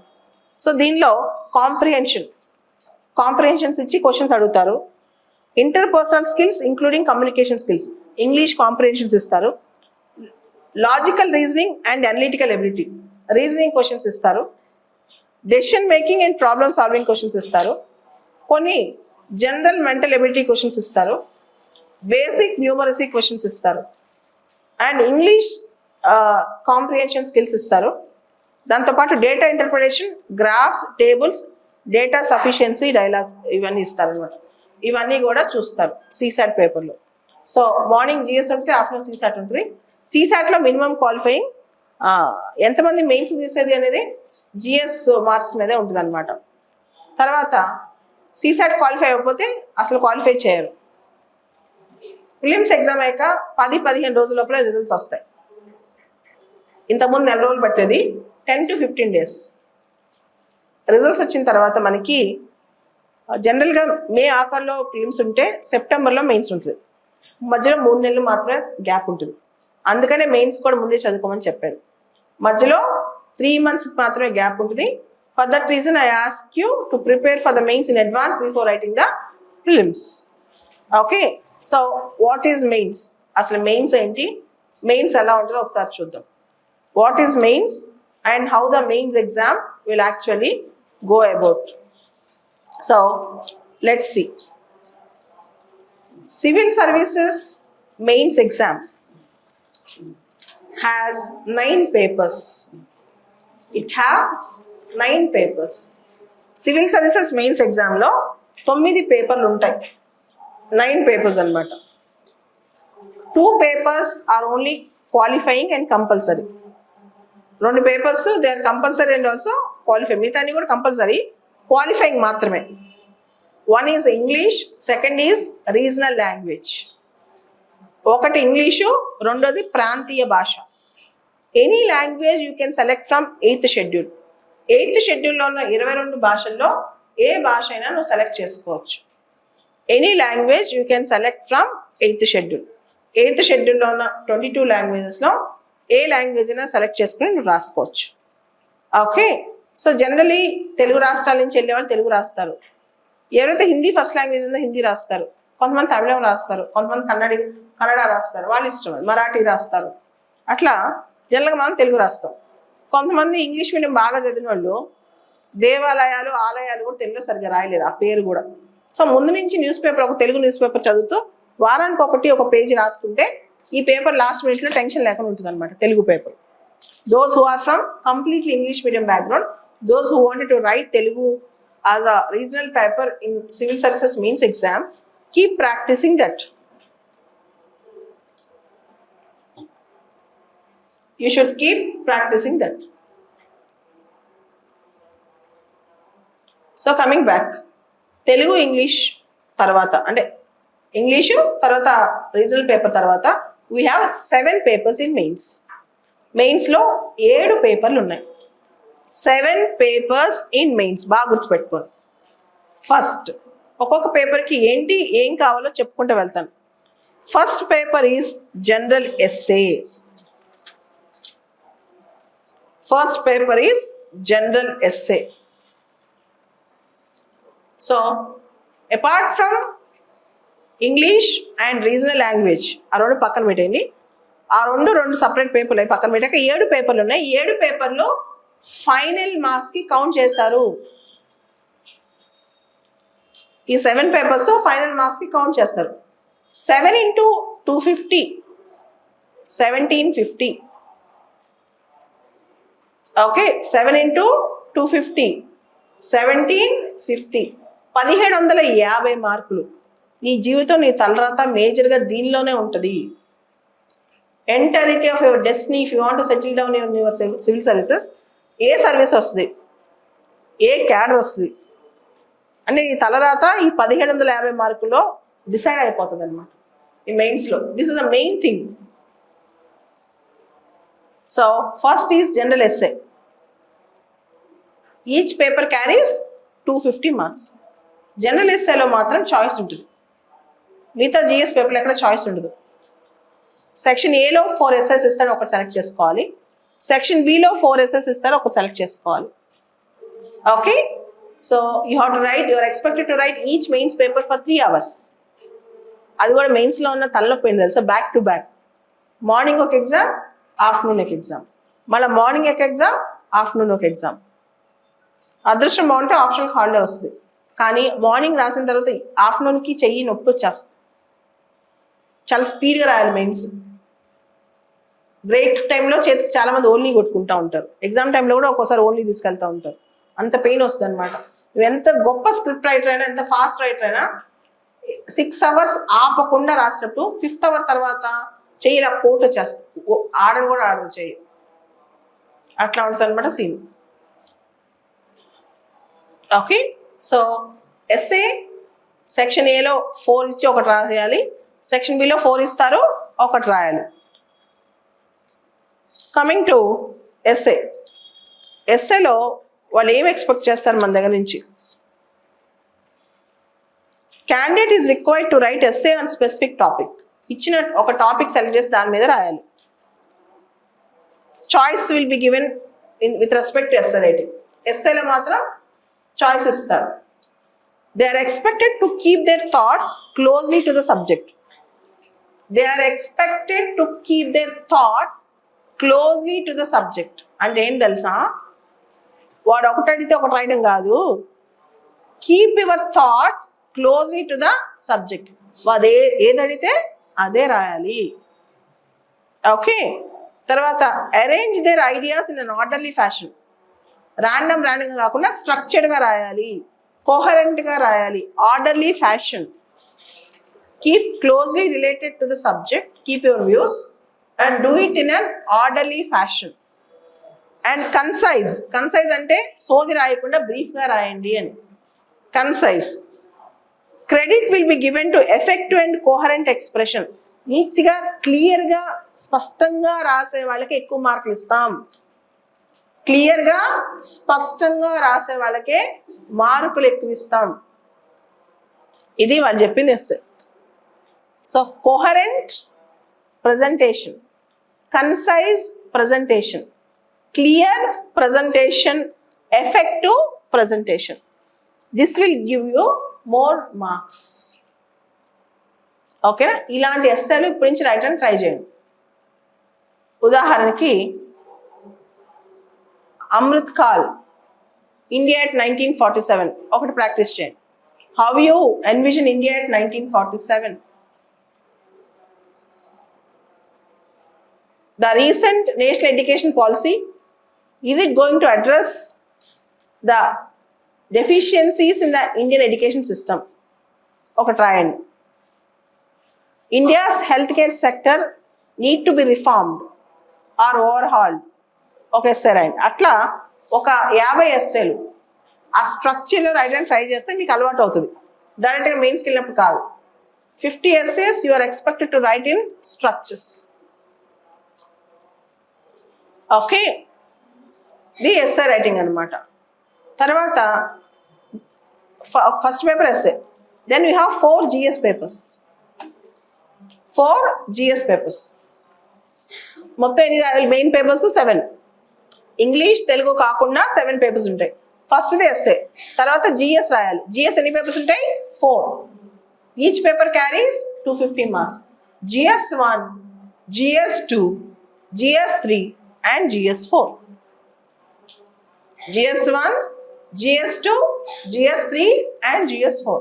A: సో దీనిలో కాంప్రిహెన్షన్స్ ఇచ్చి క్వశ్చన్స్ అడుగుతారు. Interpersonal skills including communication skills, English comprehensions ఇస్తారు. Logical reasoning and analytical ability, reasoning questions ఇస్తారు. Decision making and problem solving questions ఇస్తారు. కొన్ని జనరల్ మెంటల్ ఎబిలిటీ క్వశ్చన్స్ ఇస్తారు. బేసిక్ న్యూమరసీ క్వశ్చన్స్ ఇస్తారు. అండ్ ఇంగ్లీష్ కాంప్రిహెన్షన్ స్కిల్స్ ఇస్తారు. దాంతోపాటు data interpretation, graphs, tables, data sufficiency, dialogues ఇవన్నీ ఇస్తారనమాట. ఇవన్నీ కూడా చూస్తారు CSAT పేపర్లో. సో మార్నింగ్ GS ఉంటుంది, ఆఫ్టర్నూన్ CSAT ఉంటుంది. CSATలో మినిమం క్వాలిఫైయింగ్, ఎంతమంది మెయిన్స్ తీసేది అనేది GS మార్క్స్ మీదే ఉంటుంది అనమాట. తర్వాత CSAT క్వాలిఫై అవ్వకపోతే అసలు క్వాలిఫై చేయరు. ప్రిలిమ్స్ ఎగ్జామ్ అయ్యాక 10-15 రోజుల లోపల రిజల్ట్స్ వస్తాయి. ఇంతకుముందు 4 రోజులు పట్టేది, 10 to 15 days. రిజల్ట్స్ వచ్చిన తర్వాత మనకి జనరల్గా మే ఆఖరిలో ప్రిలిమ్స్ ఉంటే సెప్టెంబర్లో మెయిన్స్ ఉంటుంది. మధ్యలో 3 నెలలు మాత్రమే గ్యాప్ ఉంటుంది. అందుకనే మెయిన్స్ కూడా ముందే చదువుకోమని చెప్పారు. మధ్యలో 3 months మాత్రమే గ్యాప్ ఉంటుంది. For that reason I ask you to prepare for the mains in advance before writing the prelims. Okay, so what is mains, అసలు మెయిన్స్ ఏంటి, మెయిన్స్ ఎలా ఉంటుందో ఒకసారి చూద్దాం. What is mains and how the mains exam will actually go about. So let's see. Civil Services Mains Exam has 9 papers. It has 9 papers. Civil Services Mains Exam లో 9 పేపర్లు ఉంటాయి. 9 papers అన్నమాట. 2 papers are only qualifying and compulsory. 2 papers they are compulsory and also qualifying. మిగతా అన్ని కూడా compulsory, qualifying మాత్రమే. One is English, second is regional language. ఒకటి English, రెండోది ప్రాంతీయ భాష. Any language you can select from 8th schedule. 8th షెడ్యూల్లో ఉన్న 22 భాషల్లో ఏ భాష అయినా నువ్వు సెలెక్ట్ చేసుకోవచ్చు. Any language you can select from 8th schedule. 8th షెడ్యూల్లో ఉన్న 22 లాంగ్వేజెస్లో ఏ లాంగ్వేజ్ అయినా సెలెక్ట్ చేసుకుని నువ్వు రాసుకోవచ్చు. ఓకే, సో జనరలీ తెలుగు రాష్ట్రాల నుంచి వెళ్ళే వాళ్ళు తెలుగు రాస్తారు. ఎవరైతే హిందీ ఫస్ట్ లాంగ్వేజ్ ఉందో హిందీ రాస్తారు. కొంతమంది తమిళం రాస్తారు, కొంతమంది కన్నడ రాస్తారు, వాళ్ళ ఇష్టం. మరాఠీ రాస్తారు. అట్లా జనరల్గా మనం తెలుగు రాస్తాం. కొంతమంది ఇంగ్లీష్ మీడియం బాగా చదివిన వాళ్ళు దేవాలయాలు, ఆలయాలు కూడా తెలుగులో సరిగ్గా రాయలేరు, ఆ పేరు కూడా. సో ముందు నుంచి న్యూస్ పేపర్, ఒక తెలుగు న్యూస్ పేపర్ చదువుతూ వారానికి ఒక పేజీ రాసుకుంటే ఈ పేపర్ లాస్ట్ మినిట్లో టెన్షన్ లేకుండా ఉంటుంది అనమాట, Telugu paper. Those who are from completely English medium background, those who wanted to write Telugu as a regional paper in Civil Services Mains exam, keep practicing that. You should keep practicing that. So coming back, Telugu English tarvata ante English tarvata regional paper tarvata we have 7 papers in mains. Mains lo 7 పేపర్లు ఉన్నాయి. 7 papers in mains. బాగా గుర్తుపెట్టుకోండి. First ఒక్కొక్క పేపర్కి ఏంటి ఏం కావాలో చెప్పుకుంటూ వెళ్తాను. First paper is general essay. First paper is general essay. So apart from English and regional language ఆ రెండు పక్కన పెట్టండి. ఆ రెండు సపరేట్ పేపర్లు అవి పక్కన పెట్టాక 7 పేపర్లు ఉన్నాయి. 7 పేపర్లు ఫైనల్ మార్క్స్ కి కౌంట్ చేశారు. ఈ 7 పేపర్స్ ఫైనల్ మార్క్స్ కి కౌంట్ చేస్తారు. 7 into 250 1750. Okay, 7 into 250 1750. 1750 మార్కులు. నీ జీవితం, నీ తలరాత మేజర్గా దీనిలోనే ఉంటుంది. Entirety of your destiny if you want to settle down in your civil services, A service వస్తుంది, ఏ క్యాడర్ వస్తుంది అంటే ఈ తలరాత ఈ 1750 మార్కుల్లో డిసైడ్ అయిపోతుంది అనమాట ఈ మెయిన్స్లో. This is the main thing. So first is general essay. Each paper carries 250 marks. General ఎస్సేలో మాత్రం చాయిస్ ఉంటుంది. మిగతా జిఎస్ పేపర్లో ఎక్కడ చాయిస్ ఉండదు. సెక్షన్ ఏలో 4 ఎస్ఎస్ ఇస్తాడు, ఒకటి సెలెక్ట్ చేసుకోవాలి. సెక్షన్ బిలో 4 ఎస్ఎస్ ఇస్తారు, ఒకటి సెలెక్ట్ చేసుకోవాలి. Okay, so you have to write, you are expected to write each mains paper for 3 hours. అది కూడా మెయిన్స్లో ఉన్న తలనొప్పి ఏంటి తెలుసా, బ్యాక్ టు బ్యాక్. మార్నింగ్ ఒక ఎగ్జామ్, ఆఫ్టర్నూన్ ఒక ఎగ్జామ్, మళ్ళీ మార్నింగ్ ఒక ఎగ్జామ్, ఆఫ్టర్నూన్ ఒక ఎగ్జామ్. అదృష్టం బాగుంటే ఆప్షనల్ హాలిడే వస్తుంది. కానీ మార్నింగ్ రాసిన తర్వాత ఆఫ్టర్నూన్కి చెయ్యి నొప్పి వచ్చేస్తుంది. చాలా స్పీడ్గా రాయాలి మెయిన్స్. బ్రేక్ టైంలో చేతికి చాలా మంది ఓన్లీ కొట్టుకుంటూ ఉంటారు. ఎగ్జామ్ టైంలో కూడా ఒక్కోసారి ఓన్లీ తీసుకెళ్తూ ఉంటారు. అంత పెయిన్ వస్తుంది అనమాట. నువ్వు ఎంత గొప్ప స్క్రిప్ట్ రైటర్ అయినా, ఎంత ఫాస్ట్ రైటర్ అయినా 6 hours ఆపకుండా రాసినప్పుడు 5th hour తర్వాత చెయ్యి ఇలా కోట్ వచ్చేస్తుంది. ఆడని కూడా ఆడదు చెయ్యి. అట్లా ఉంటుంది అనమాట scene. Okay, so essay section ఏలో 4 ఇచ్చి ఒకటి రాయాలి, సెక్షన్ బిలో 4 ఇస్తారు, ఒకటి రాయాలి. Coming to SA. ఎస్ఏలో వాళ్ళు ఏం ఎక్స్పెక్ట్ చేస్తారు మన దగ్గర నుంచి? Candidate is required to write essay on specific topic. ఇచ్చిన ఒక టాపిక్ సెలెక్ట్ చేసి దాని మీద రాయాలి. Choice will be given with respect to essay writing. ఎస్ఏలో మాత్రం చాయిస్ ఇస్తారు. They are expected to keep their thoughts closely to the subject. They are expected to keep their thoughts closely to the subject. అంటే ఏం తెలుసా, వాడు ఒకటి అడిగితే ఒకటి రాయడం కాదు, keep your thoughts closely to the subject. అదే ఏదడితే అదే రాయాలి. ఓకే. తర్వాత arrange their ideas in an orderly fashion. ర్యాండమ్గా కాకుండా స్ట్రక్చర్డ్గా రాయాలి, కోహరెంట్గా రాయాలి, orderly fashion. Keep closely related to the subject, keep your views and do it in an orderly fashion. And concise అంటే సోది రాయకుండా బ్రీఫ్గా రాయండి అని. Concise. Credit will be given to effective and coherent expression. నీట్గా క్లియర్గా స్పష్టంగా రాసే వాళ్ళకి ఎక్కువ మార్కులు ఇస్తాం. క్లియర్గా స్పష్టంగా రాసే వాళ్ళకే మార్కులు ఎక్కువ ఇస్తాం. ఇది వాళ్ళు చెప్పింది essay. So coherent presentation, concise presentation, clear presentation, effective presentation. This will give you more marks. ఓకేనా? ఇలాంటి ఎస్సేలు ఇప్పటి నుంచి రాయడానికి ట్రై చేయండి. ఉదాహరణకి అమృత్ కాల్, ఇండియా at 1947 ఒకటి ప్రాక్టీస్ చేయండి. How you envision India at 1947? The recent national education policy, is it going to address the deficiencies in the Indian education system? ఒకటి రాయండి. India's healthcare sector need to be reformed or overhauled. ఒక essay రాయండి. అట్లా ఒక 50 ఎస్సేలు ఆ స్ట్రక్చర్లో రాయడానికి try చేస్తే మీకు అలవాటు అవుతుంది. డైరెక్ట్గా మెయిన్స్కి వెళ్ళినప్పుడు కాదు. 50 essays you are expected to write in structures. Okay, ఇది ఎస్సే రైటింగ్ అనమాట. తర్వాత first paper essay. Then you have 4 GS papers. 4 GS papers. మొత్తం ఎన్ని రాయాలి? Main papers 7. ఇంగ్లీష్ తెలుగు కాకుండా 7 పేపర్స్ ఉంటాయి. ఫస్ట్ది ఎస్సే, తర్వాత GS రాయాలి. GS ఎన్ని పేపర్స్ ఉంటాయి? 4. Each paper carries 250 marks. GS1, GS2, GS3 and GS4. GS1, GS2, GS3 and GS4.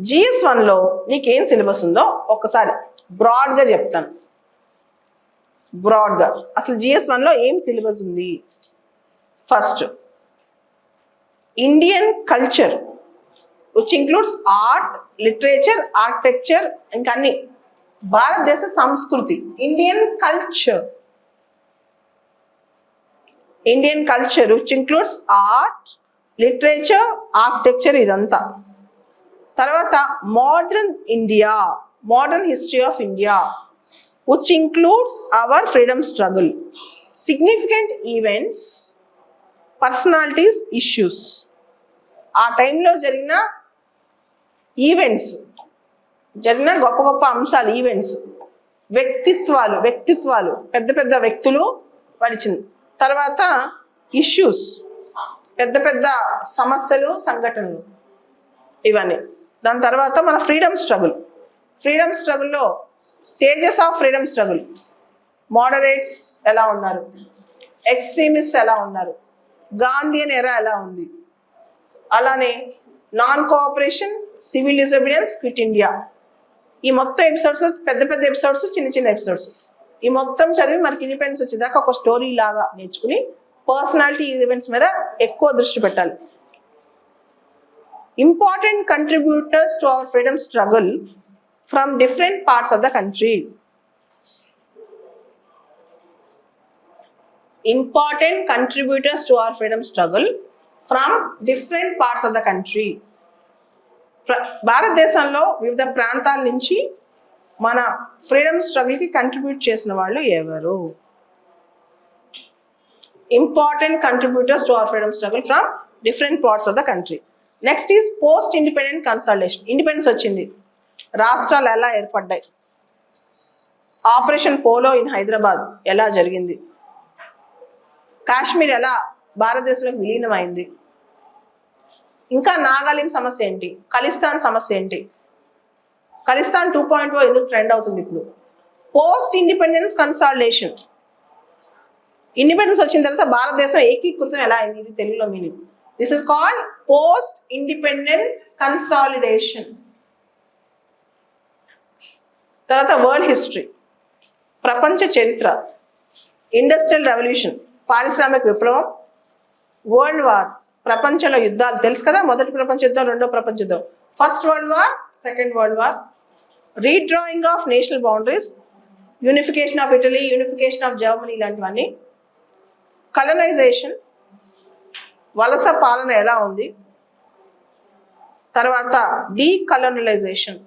A: GS1లో నీకేం సిలబస్ ఉందో ఒక్కసారి బ్రాడ్గా చెప్తాను. బ్రాడ్గా అసలు GS1లో ఏం సిలబస్ ఉంది? First Indian culture which includes art, literature, architecture, ఇంకా అన్ని. భారతదేశ సంస్కృతి, Indian culture which includes art, literature, architecture, ఇదంతా. తర్వాత modern India, modern history of India which includes our freedom struggle, significant events, personalities, issues. ఆ టైంలో జరిగిన ఈవెంట్స్, జరిగిన గొప్ప గొప్ప అంశాలు, ఈవెంట్స్, వ్యక్తిత్వాలు, పెద్ద పెద్ద వ్యక్తులు పడిచింది. తర్వాత ఇష్యూస్, పెద్ద పెద్ద సమస్యలు, సంఘటనలు, ఇవన్నీ. దాని తర్వాత మన ఫ్రీడమ్ స్ట్రగుల్లో stages of freedom struggle. Moderates ఎలా ఉన్నారు, ఎక్స్ట్రీమిస్ట్ ఎలా ఉన్నారు, గాంధీయన్ ఎరా ఎలా ఉంది, అలానే non cooperation, civil disobedience, quit India. ఈ మొత్తం ఎపిసోడ్స్, పెద్ద పెద్ద ఎపిసోడ్స్, చిన్న చిన్న ఎపిసోడ్స్, ఈ మొత్తం చదివి మనకి ఇండిపెండెన్స్ వచ్చేదాకా ఒక స్టోరీ లాగా నేర్చుకుని పర్సనాలిటీ ఈవెంట్స్ మీద ఎక్కువ దృష్టి పెట్టాలి. Important contributors to our freedom struggle from different parts of the country. Important contributors to our freedom struggle from different parts of the country. భారతదేశంలో వివిధ ప్రాంతాల నుంచి మన ఫ్రీడమ్ స్ట్రగుల్కి కంట్రిబ్యూట్ చేసిన వాళ్ళు ఎవరు? Important contributors to our freedom struggle from different parts of the country. Next is post independent consolidation. Independence వచ్చింది, రాష్ట్రాలు ఎలా ఏర్పడ్డాయి, ఆపరేషన్ పోలో ఇన్ హైదరాబాద్ ఎలా జరిగింది, కాశ్మీర్ ఎలా భారతదేశంలోకి విలీనమైంది, ఇంకా నాగాలిం సమస్య ఏంటి, ఖలిస్తాన్ సమస్య ఏంటి, ఖలిస్తాన్ 2.0 ఎందుకు ట్రెండ్ అవుతుంది ఇప్పుడు. పోస్ట్ ఇండిపెండెన్స్ కన్సాలిడేషన్, ఇండిపెండెన్స్ వచ్చిన తర్వాత భారతదేశం ఏకీకృతం ఎలా అయింది, ఇది తెలుగులో meaning. This is called post independence consolidation. తర్వాత వరల్డ్ హిస్టరీ, ప్రపంచ చరిత్ర, ఇండస్ట్రియల్ రెవల్యూషన్, పారిశ్రామిక విప్లవం, వరల్డ్ వార్స్, ప్రపంచంలో యుద్ధాలు తెలుసు కదా, మొదటి ప్రపంచ యుద్ధం, రెండో ప్రపంచ యుద్ధం, first world war, second world war, redrawing of national boundaries, unification of Italy, unification of Germany, ఇలాంటివన్నీ, కలనైజేషన్, వలస పాలన ఎలా ఉంది, తర్వాత డీకలనలైజేషన్,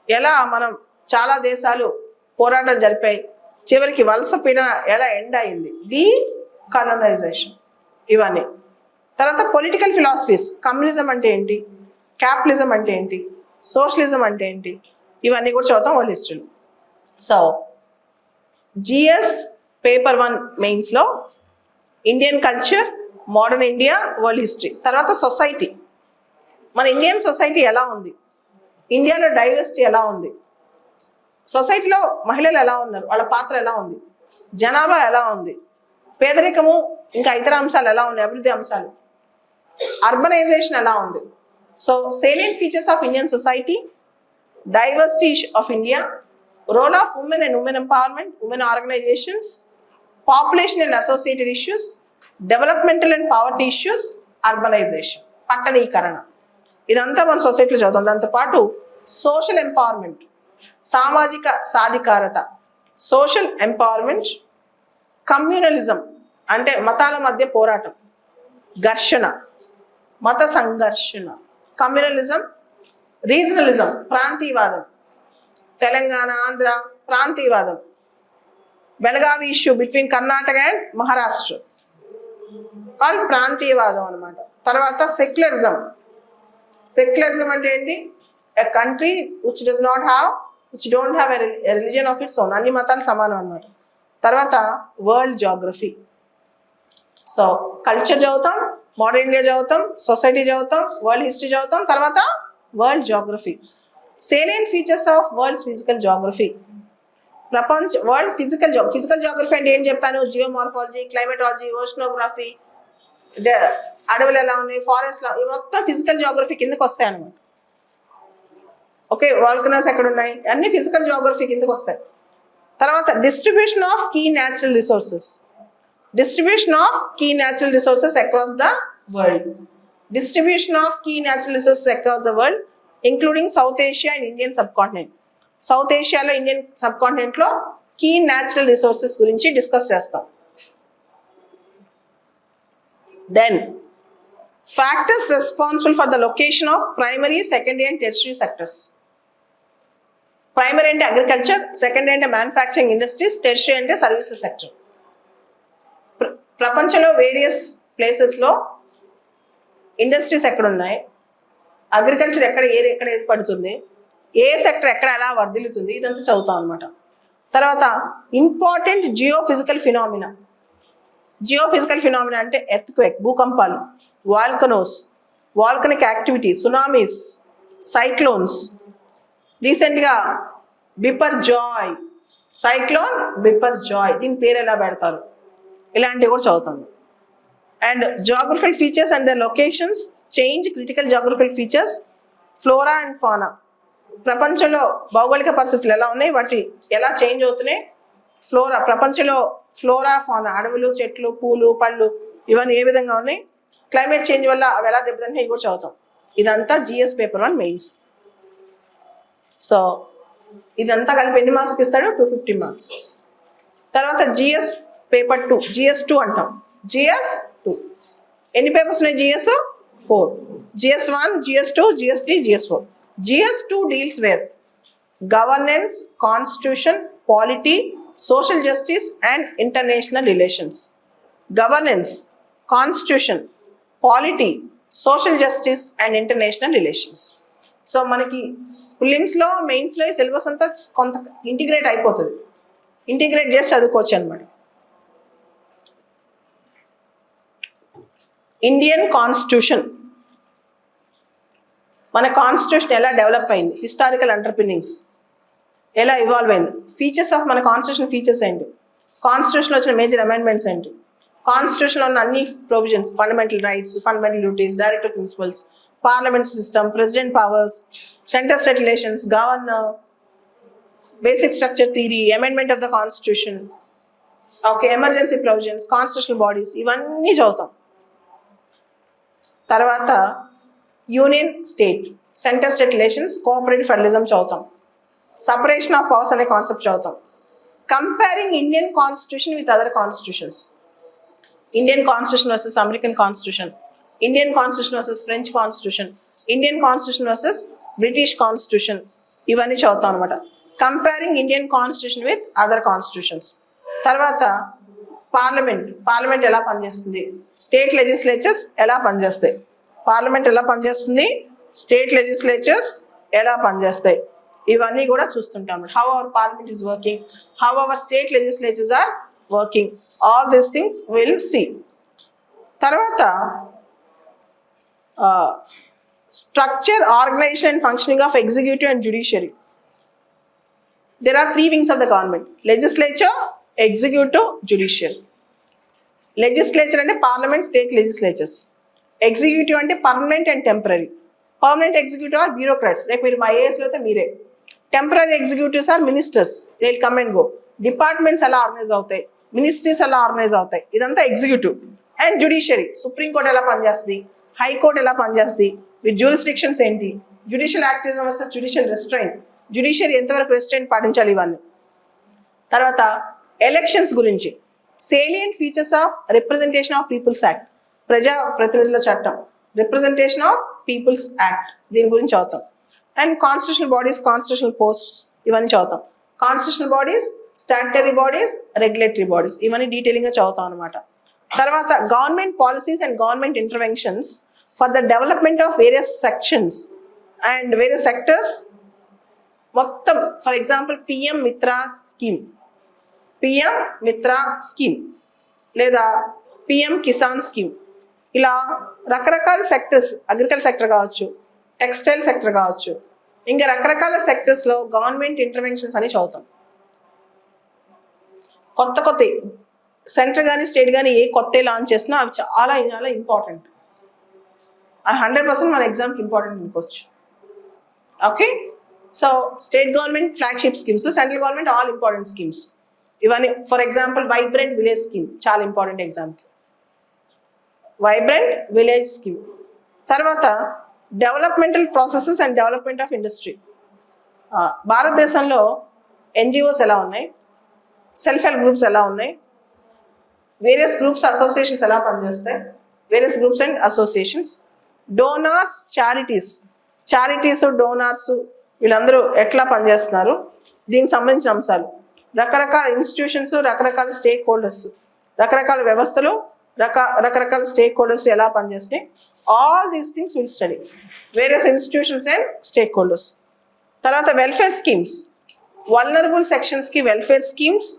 A: ఎలా మనం చాలా దేశాలు పోరాటం జరిపాయి, చివరికి వలస పీడన ఎలా ఎండ్ అయింది, డీకలనైజేషన్, ఇవన్నీ. తర్వాత పొలిటికల్ ఫిలాసఫీస్, కమ్యూనిజం అంటే ఏంటి, క్యాపిటలిజం అంటే ఏంటి, సోషలిజం అంటే ఏంటి, ఇవన్నీ కూడా చదువుతాం వరల్డ్ హిస్టరీలో. సో జిఎస్ పేపర్ 1 మెయిన్స్లో Indian culture, modern India, world history. తర్వాత సొసైటీ, మన ఇండియన్ సొసైటీ ఎలా ఉంది, ఇండియాలో డైవర్సిటీ ఎలా ఉంది, సొసైటీలో మహిళలు ఎలా ఉన్నారు, వాళ్ళ పాత్ర ఎలా ఉంది, జనాభా ఎలా ఉంది, పేదరికము ఇంకా ఇతర అంశాలు ఎలా ఉన్నాయి, అభివృద్ధి అంశాలు, అర్బనైజేషన్ ఎలా ఉంది. So salient features of Indian society, diversity of India, role of women and women empowerment, women organizations, population and associated issues, developmental and poverty issues, urbanization, పట్టణీకరణ, ఇదంతా మన సొసైటీలో చదువుతాం. దాంతోపాటు సోషల్ ఎంపవర్మెంట్, సామాజిక సాధికారత, సోషల్ ఎంపవర్మెంట్, కమ్యూనలిజం అంటే మతాల మధ్య పోరాటం, ఘర్షణ, మత సంఘర్షణ, కమ్యూనలిజం, రీజనలిజం, ప్రాంతీయవాదం, తెలంగాణ, ఆంధ్ర, ప్రాంతీయవాదం, Belagavi issue between Karnataka and Maharashtra, call ప్రాంతీయవాదం అనమాట. తర్వాత సెక్యులరిజం, సెక్యులరిజం అంటే ఏంటి, a country which don't have a religion of its own, అన్ని మతాలు సమానం అనమాట. తర్వాత వరల్డ్ జాగ్రఫీ, సో కల్చర్ చదువుతాం, మోడర్న్ ఇండియా చదువుతాం, సొసైటీ చదువుతాం, వరల్డ్ హిస్టరీ చదువుతాం, తర్వాత world geography. Salient features of world physical geography, world physical geography అంటే ఏం చెప్పాను, జియోమార్ఫాలజీ, క్లైమేటాలజీ, ఓషనోగ్రఫీ, అడవులు ఎలా ఉన్నాయి, ఫారెస్ట్, ఇవి మొత్తం ఫిజికల్ జాగ్రఫీ కిందకి వస్తాయి అనమాట. ఓకే, వాల్కనోస్ ఎక్కడ ఉన్నాయి, అన్ని ఫిజికల్ జాగ్రఫీ కిందకి వస్తాయి. తర్వాత distribution of key natural resources, distribution of key natural resources across the world, distribution of key natural resources across the world including South Asia and Indian subcontinent. South Asia lo Indian subcontinent lo key natural resources gurinchi discuss chestam. Then factors responsible for the location of primary, secondary and tertiary sectors. Primary ante agriculture, secondary ante manufacturing industries, tertiary ante services sector. ప్రపంచంలో various ప్లేసెస్లో industries ఎక్కడ ఉన్నాయి, agriculture ఎక్కడ ఏది పడుతుంది, ఏ sector ఎక్కడ ఎలా వర్ధిల్లుతుంది, ఇదంతా చదువుతాం అనమాట. తర్వాత ఇంపార్టెంట్ జియోఫిజికల్ ఫినామినా అంటే ఎర్త్క్వేక్, భూకంపాలు, వాల్కనిక్ యాక్టివిటీ, సునామీస్, సైక్లోన్స్, రీసెంట్గా బిపర్జాయ్, సైక్లోన్ బిపర్జాయ్, దీని పేరు ఎలా పెడతారు, ఇలాంటివి కూడా చదువుతాము. And geographical features and the locations change, critical geographical features, flora and fauna, ప్రపంచంలో భౌగోళిక పరిస్థితులు ఎలా ఉన్నాయి, వాటి ఎలా చేంజ్ అవుతున్నాయి, ఫ్లోరా, ప్రపంచంలో ఫ్లోరా ఫానా, అడవులు, చెట్లు, పూలు, పళ్ళు, ఇవన్నీ ఏ విధంగా ఉన్నాయి, క్లైమేట్ చేంజ్ వల్ల అవి ఎలా దెబ్బతింటాయి, ఇవి కూడా చదువుతాం. ఇదంతా జిఎస్ పేపర్ 1 మెయిన్స్. సో ఇదంతా కలిపి ఎన్ని మార్క్స్కి ఇస్తాడు, 250 మార్క్స్. తర్వాత జిఎస్ పేపర్ 2, GS2 అంటాం. GS2 ఎన్ని పేపర్స్ ఉన్నాయి, GS 4, GS1, GS2, GS3, GS4. GS2 deals with governance, constitution, polity, social justice and international relations. Governance, constitution, polity, social justice and international relations. So మనకి ప్రిలిమ్స్లో, మెయిన్స్లో ఈ syllabus అంతా కొంత integrate అయిపోతుంది, integrate చేసి చదువుకోవచ్చు అనమాట. ఇండియన్ కాన్స్టిట్యూషన్, మన కాన్స్టిట్యూషన్ ఎలా డెవలప్ అయింది, హిస్టారికల్ అండర్పిన్నింగ్స్ ఎలా ఇవాల్వ్ అయింది, ఫీచర్స్ ఆఫ్ మన కాన్స్టిట్యూషన్ ఫీచర్స్ ఏంటి, కాన్స్టిట్యూషన్లో వచ్చిన మేజర్ అమెండ్మెంట్స్ ఏంటి? కాన్స్టిట్యూషన్లో ఉన్న అన్ని provisions, fundamental rights, fundamental duties, directive principles, parliament system, president powers, centre state relations, governor, basic structure theory, amendment of the constitution, okay, emergency provisions, constitutional bodies, ఇవన్నీ చదువుతాం. తర్వాత union state, centre state relations, cooperative federalism చదువుతాం. Separation of powers అనే concept చదువుతాం. Comparing Indian constitution with other constitutions, Indian constitution versus American constitution, Indian constitution versus French constitution, Indian constitution versus British constitution, ఇవన్నీ చదువుతాం అనమాట. Comparing Indian constitution with other constitutions. తర్వాత parliament ఎలా పనిచేస్తుంది, state legislatures ఎలా పనిచేస్తాయి, parliament ఎలా పనిచేస్తుంది, స్టేట్ లెజిస్లేచర్స్ ఎలా పనిచేస్తాయి, ఇవన్నీ కూడా చూస్తుంటాం. How our parliament is working, how our state legislatures are working, all these things will see. తర్వాత structure, organisation and functioning of executive and judiciary. There are three wings of the government: legislature, executive, judicial. Legislature అంటే parliament, state legislatures. Executive అంటే permanent and temporary. Permanent executive are bureaucrats. Like మీరు IAS లో అయితే మీరే. Temporary executives are ministers. They will come and go. Departments ఎలా organise అవుతాయి, ministries ఎలా organise అవుతాయి, ఇదంతా ఎగ్జిక్యూటివ్. అండ్ జ్యుడిషియరీ, సుప్రీంకోర్టు ఎలా పనిచేస్తుంది, హైకోర్టు ఎలా పనిచేస్తుంది, విత్ జ్యూరిస్డిక్షన్స్ ఏంటి, judicial activism versus judicial restraint, judiciary ఎంతవరకు రెస్ట్రైంట్ పాటించాలి, ఇవన్నీ. తర్వాత ఎలక్షన్స్ గురించి, salient features of representation of people's act, ప్రజా ప్రతినిధుల చట్టం, రిప్రజెంటేషన్ ఆఫ్ పీపుల్స్ యాక్ట్, దీని గురించి చదువుతాం. And constitutional bodies, constitutional posts, ఇవన్నీ చదువుతాం. Constitutional bodies, statutory bodies, regulatory bodies, ఇవన్నీ డీటెయిలింగ్గా చదువుతాం అనమాట. తర్వాత government policies and government interventions for the development of various sections and various sectors మొత్తం. For example PM Mitra scheme లేదా పిఎం కిసాన్ స్కీమ్, ఇలా రకరకాల సెక్టర్స్, అగ్రికల్చర్ సెక్టర్ కావచ్చు, టెక్స్టైల్ సెక్టర్ కావచ్చు, ఇంకా రకరకాల సెక్టర్స్లో గవర్నమెంట్ ఇంటర్వెన్షన్స్ అని చదువుతాం. కొత్త సెంటర్ కానీ స్టేట్ కానీ ఏ కొత్త లాంచ్ చేసినా అవి చాలా చాలా ఇంపార్టెంట్. 100% మన ఎగ్జామ్కి ఇంపార్టెంట్ అనుకోవచ్చు. Okay, so state government flagship schemes, central government all important schemes ఇవన్నీ. For example vibrant village scheme చాలా ఇంపార్టెంట్ ఎగ్జామ్కి, వైబ్రెంట్ విలేజ్ స్కీమ్. తర్వాత developmental processes and development of industry. భారతదేశంలో ఎన్జిఓస్ ఎలా ఉన్నాయి, సెల్ఫ్ హెల్ప్ గ్రూప్స్ ఎలా ఉన్నాయి, వేరియస్ గ్రూప్స్ అసోసియేషన్స్ ఎలా పనిచేస్తాయి, various groups and associations, donors, charities, donors వీళ్ళందరూ ఎట్లా పనిచేస్తున్నారు, దీనికి సంబంధించిన అంశాలు. రకరకాల ఇన్స్టిట్యూషన్స్, రకరకాల స్టేక్ హోల్డర్స్, రకరకాల వ్యవస్థలు, రకరకాల స్టేక్ హోల్డర్స్ ఎలా పనిచేస్తాయి, all these things will study, various institutions and stakeholders. తర్వాత వెల్ఫేర్ స్కీమ్స్, వల్నరబుల్ సెక్షన్స్కి వెల్ఫేర్ స్కీమ్స్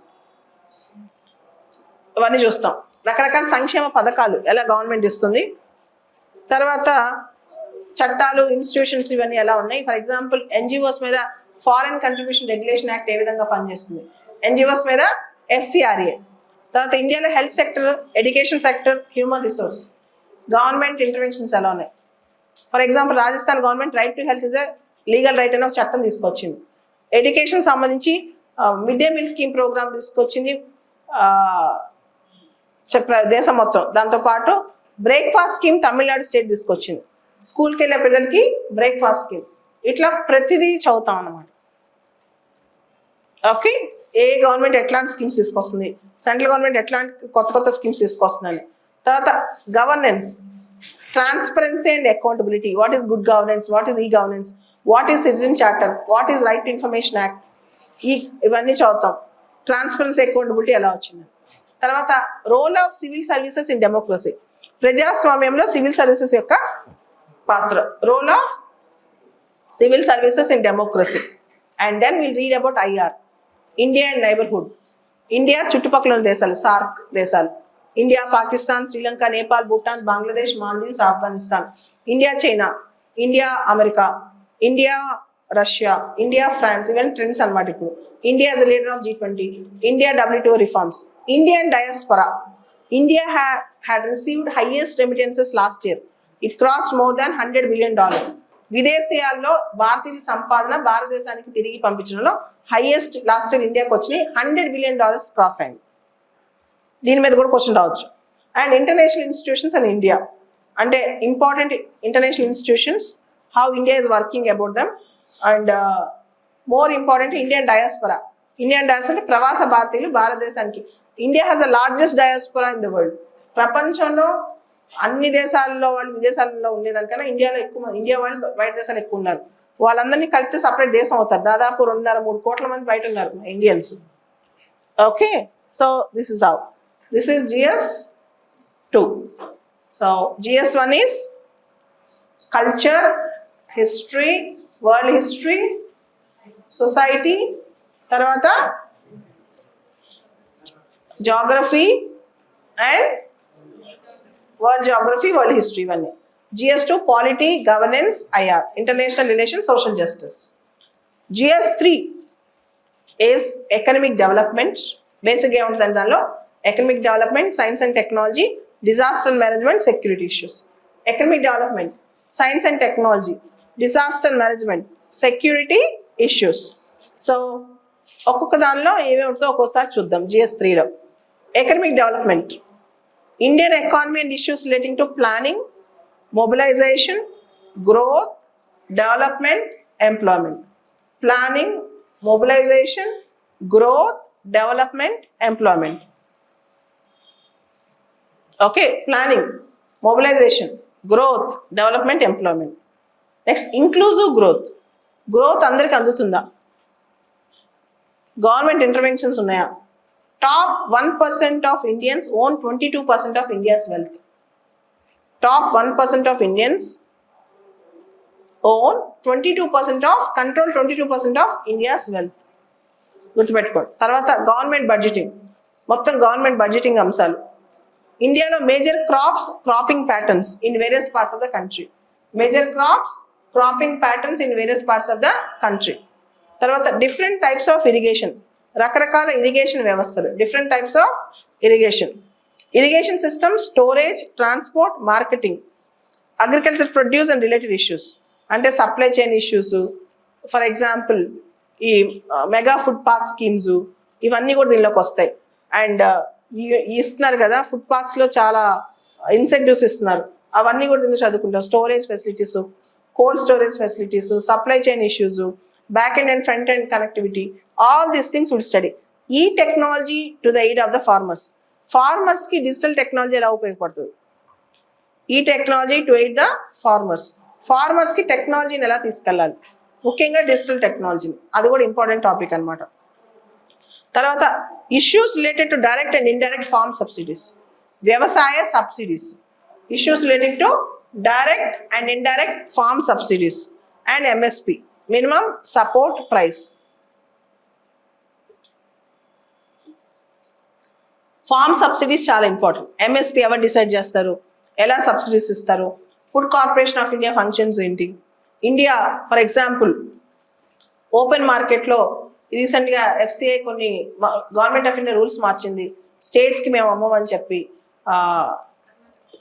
A: ఇవన్నీ చూస్తాం. రకరకాల సంక్షేమ పథకాలు ఎలా గవర్నమెంట్ ఇస్తుంది. తర్వాత చట్టాలు, ఇన్స్టిట్యూషన్స్ ఇవన్నీ ఎలా ఉన్నాయి. ఫర్ ఎగ్జాంపుల్ ఎన్జిఓస్ మీద ఫారెన్ కంట్రిబ్యూషన్ రెగ్యులేషన్ యాక్ట్ ఏ విధంగా పనిచేస్తుంది, ఎన్జిఓస్ మీద FCRA. తర్వాత ఇండియాలో health sector, education sector, human resource, government interventions ఎలా ఉన్నాయి. For example Rajasthan government right to health is a legal right అని ఒక చట్టం తీసుకొచ్చింది. ఎడ్యుకేషన్ సంబంధించి mid day meal scheme programme తీసుకొచ్చింది దేశం మొత్తం. దాంతోపాటు బ్రేక్ఫాస్ట్ స్కీమ్ తమిళనాడు స్టేట్ తీసుకొచ్చింది, స్కూల్కి వెళ్ళే పిల్లలకి బ్రేక్ఫాస్ట్ స్కీమ్. ఇట్లా ప్రతిదీ చదువుతాం అన్నమాట. ఓకే, ఏ గవర్నమెంట్ ఎట్లాంటి స్కీమ్స్ తీసుకొస్తుంది, సెంట్రల్ గవర్నమెంట్ ఎట్లాంటి కొత్త స్కీమ్స్ తీసుకొస్తుందని. తర్వాత governance, transparency and accountability, what is good governance, what is governance, what is citizen charter, what is right to information act, ఇవన్నీ చదువుతాం. ట్రాన్స్పరెన్సీ, అకౌంటబిలిటీ ఎలా వచ్చింది. తర్వాత role of civil services in democracy, ప్రజాస్వామ్యంలో సివిల్ సర్వీసెస్ యొక్క పాత్ర, role of civil services in democracy. And then will read about IR, India and neighbourhood, India చుట్టుపక్కల దేశాలు, సార్క్ దేశాలు, India, Pakistan, Sri Lanka, Nepal, Bhutan, Bangladesh, Maldives, Afghanistan, India, China, India, America, India, Russia, India, France, ఇవన్నీ trends అనమాట. ఇప్పుడు India as a leader of G20, India WTO reforms, Indian diaspora. India had received highest remittances last year. It crossed more than $100 billion. విదేశీయాల్లో భారతీయుల సంపాదన భారతదేశానికి తిరిగి పంపించడంలో highest last year ఇండియాకి వచ్చినాయి. $100 billion cross అయింది. దీని మీద కూడా క్వశ్చన్ రావచ్చు. And international institutions and India, అంటే important international institutions, how India is working about them. And more important Indian diaspora. Indian diaspora అంటే ప్రవాస భారతీయులు భారతదేశానికి. India has the largest diaspora in the world. ప్రపంచంలో అన్ని దేశాల్లో వాళ్ళు విదేశాలలో ఉండేదానికన్నా ఇండియాలో ఎక్కువ, ఇండియా వాళ్ళు బయట దేశాలు ఎక్కువ ఉన్నారు. వాళ్ళందరినీ కలిపితే సపరేట్ దేశం అవుతారు. దాదాపు 2.5-3 కోట్ల మంది బయట ఉన్నారు Indians. Okay, so this is how. This is GS2. So GS1 is culture, history, world history, society, తర్వాత geography and world geography, world history ఇవన్నీ. GS2 polity, governance, IR international relation, social justice. GS3 is economic development. బేసిక్గా ఏముంటుంది దానిలో? Economic development, science and technology, disaster management, security issues. Economic development, science and technology, disaster management, security issues. So ఒక్కొక్క దానిలో ఏమేమి ఉంటుందో ఒక్కొక్కసారి చూద్దాం. GS3లో economic development, Indian economy and issues relating to planning, mobilization, growth, development, employment. Planning, mobilization, growth, development, employment. Okay, planning, mobilization, growth, development, employment. Next, inclusive growth. Growth అందరికి అందుతుందా? Government interventions ఉన్నాయా? Top 1% of Indians own 22% of India's wealth. Top 1% of Indians own 22% of, control 22% of India's wealth. గుర్తుపెట్టుకోండి. తర్వాత government budgeting, మొత్తం government budgeting అంశాలు. ఇండియాలో major crops, cropping patterns in various parts of the country. Major crops, cropping patterns in various parts of the country. తర్వాత different types of irrigation, రకరకాల irrigation వ్యవస్థలు, different types of irrigation. Irrigation system, storage, transport, marketing, agriculture produce and related issues, అంటే supply chain issues. For example ఈ mega food park schemes ఇవన్నీ కూడా దీనిలోకి వస్తాయి. And ఇస్తున్నారు కదా ఫుడ్ పార్క్స్లో చాలా ఇన్సెంటివ్స్ ఇస్తున్నారు, అవన్నీ కూడా దీనిలో చదువుకుంటాం. Storage facilities, cold storage facilities, supply chain issues, back end and front end connectivity, all these things will study. E technology to the aid of the farmers. Farmers కి digital technology ఎలా ఉపయోగపడుతుంది? E technology to aid the farmers. Farmers కి టెక్నాలజీని ఎలా తీసుకెళ్ళాలి, ముఖ్యంగా digital టెక్నాలజీని, అది కూడా ఇంపార్టెంట్ టాపిక్ అనమాట. తర్వాత issues related to direct and indirect farm subsidies, వ్యవసాయ subsidies. Issues related to direct and indirect farm subsidies and MSP, minimum support price. Farm subsidies చాలా ఇంపార్టెంట్. MSP ఎవరు డిసైడ్ చేస్తారు, ఎలా సబ్సిడీస్ ఇస్తారు, food corporation of India functions ఏంటి. India for example open మార్కెట్లో రీసెంట్గా FCI కొన్ని గవర్నమెంట్ ఆఫ్ ఇండియా రూల్స్ మార్చింది. స్టేట్స్కి మేము అమ్మమని చెప్పి.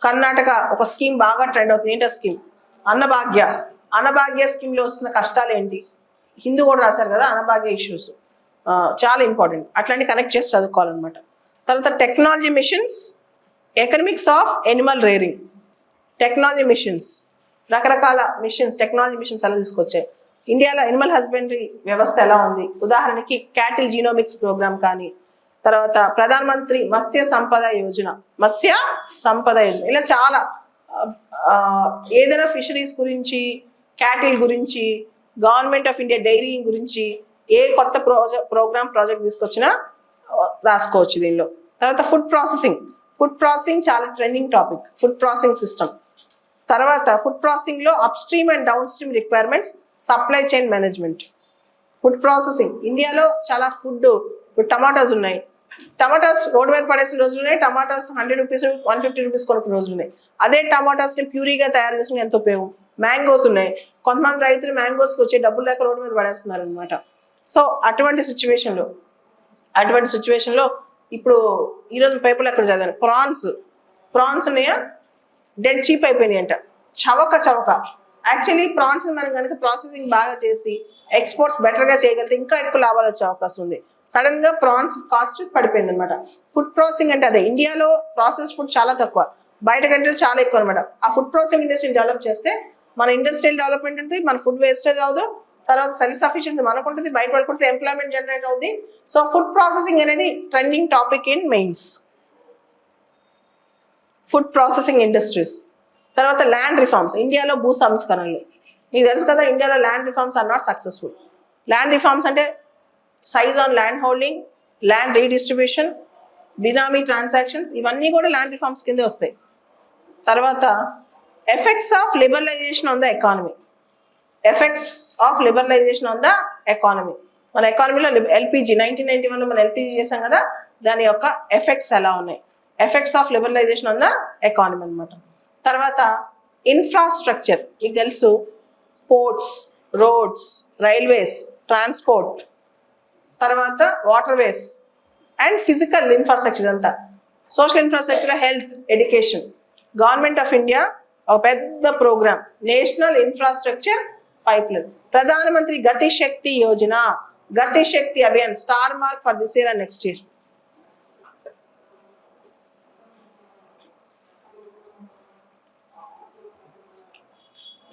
A: కర్ణాటక ఒక స్కీమ్ బాగా ట్రెండ్ అవుతుంది. ఏంటో స్కీమ్? అన్నభాగ్య. అన్నభాగ్య స్కీమ్లో వస్తున్న కష్టాలు ఏంటి, హిందూ కూడా రాశారు కదా, అన్నభాగ్య ఇష్యూస్ చాలా ఇంపార్టెంట్. అట్లాంటి కనెక్ట్ చేసి చదువుకోవాలన్నమాట. తర్వాత technology machines, economics of Animal rearing. Technology machines, రకరకాల మిషన్స్, టెక్నాలజీ మిషన్స్ ఎలా తీసుకొచ్చాయి. ఇండియాలో ఎనిమల్ హస్బెండరీ వ్యవస్థ ఎలా ఉంది, ఉదాహరణకి క్యాటిల్ జీనోమిక్స్ ప్రోగ్రామ్ కానీ, తర్వాత ప్రధాన మంత్రి మత్స్య సంపద యోజన, మత్స్య సంపద యోజన, ఇలా చాలా. ఏదైనా ఫిషరీస్ గురించి, క్యాటిల్ గురించి, గవర్నమెంట్ ఆఫ్ ఇండియా డైరీ గురించి ఏ కొత్త ప్రాజెక్ట్ తీసుకొచ్చినా రాసుకోవచ్చు దీనిలో. తర్వాత ఫుడ్ ప్రాసెసింగ్. ఫుడ్ ప్రాసెసింగ్ చాలా trending topic, food processing system. తర్వాత ఫుడ్ ప్రాసెసింగ్లో upstream and downstream requirements, supply chain management. Food processing ఇండియాలో చాలా ఫుడ్, ఇప్పుడు టమాటాస్ ఉన్నాయి, టమాటాస్ రోడ్డు మీద పడేసిన రోజులు ఉన్నాయి, టమాటాస్ 100 రూపీస్ 150 రూపీస్ కొనుక్కునే రోజులు ఉన్నాయి. అదే టమాటాస్ని ప్యూరీగా తయారు చేసుకుని ఎంత ఉపయోగం. మ్యాంగోస్ ఉన్నాయి, కొంతమంది రైతులు మ్యాంగోస్కి వచ్చే డబ్బులు లేక రోడ్డు మీద పడేస్తున్నారు అనమాట. సో అటువంటి సిచ్యువేషన్లో ఇప్పుడు ఈరోజు పేపర్లో ఎక్కడ చదివాను, ప్రాన్స్ ఉన్నాయా, డెడ్ చీప్ అయిపోయినాయి అంట, చవక. యాక్చువల్లీ ప్రాన్స్ మనం కనుక ప్రాసెసింగ్ బాగా చేసి ఎక్స్పోర్ట్స్ బెటర్గా చేయగలిగితే ఇంకా ఎక్కువ లాభాలు వచ్చే అవకాశం ఉంది. సడన్ గా ప్రాన్స్ కాస్ట్ పడిపోయింది అనమాట. ఫుడ్ ప్రాసెసింగ్ అంటే అదే, ఇండియాలో ప్రాసెస్ ఫుడ్ చాలా తక్కువ, బయట కంట్రీలు చాలా ఎక్కువ అనమాట. ఆ ఫుడ్ ప్రాసెసింగ్ ఇండస్ట్రీని డెవలప్ చేస్తే మన ఇండస్ట్రియల్ డెవలప్మెంట్ ఉంటుంది, మన ఫుడ్ వేస్టేజ్ అవ్వదు, తర్వాత సెల్ఫ్ సఫిషియన్సీ మనకు ఉంటుంది, బయట వాళ్ళకి ఉంటుంది, ఎంప్లాయ్మెంట్ జనరేట్ అవుతుంది. సో ఫుడ్ ప్రాసెసింగ్ అనేది trending topic in mains. Food processing industries. తర్వాత ల్యాండ్ రిఫార్మ్స్, ఇండియాలో భూ సంస్కరణలు. మీకు తెలుసు కదా, ఇండియాలో land reforms are not successful. Land reforms అంటే size on land holding, land redistribution, benami transactions, ఇవన్నీ కూడా ల్యాండ్ రిఫార్మ్స్ కిందే వస్తాయి. తర్వాత effects of liberalisation on the economy. మన ఎకానమీలో ఎల్పిజి 1991లో మనం ఎల్పిజి చేసాం కదా, దాని యొక్క ఎఫెక్ట్స్ ఎలా ఉన్నాయి, effects of liberalisation on the economy అనమాట. తర్వాత ఇన్ఫ్రాస్ట్రక్చర్, మీకు తెలుసు, పోర్ట్స్, రోడ్స్, రైల్వేస్, ట్రాన్స్పోర్ట్, తర్వాత వాటర్వేస్ అండ్ ఫిజికల్ ఇన్ఫ్రాస్ట్రక్చర్ అంతా. Social infrastructure, health, education. Government of India ఒక పెద్ద ప్రోగ్రామ్, నేషనల్ ఇన్ఫ్రాస్ట్రక్చర్ పైప్లైన్, ప్రధానమంత్రి Gati Shakti Yojana, Gati Shakti Abhiyan, star mark for this year and next year.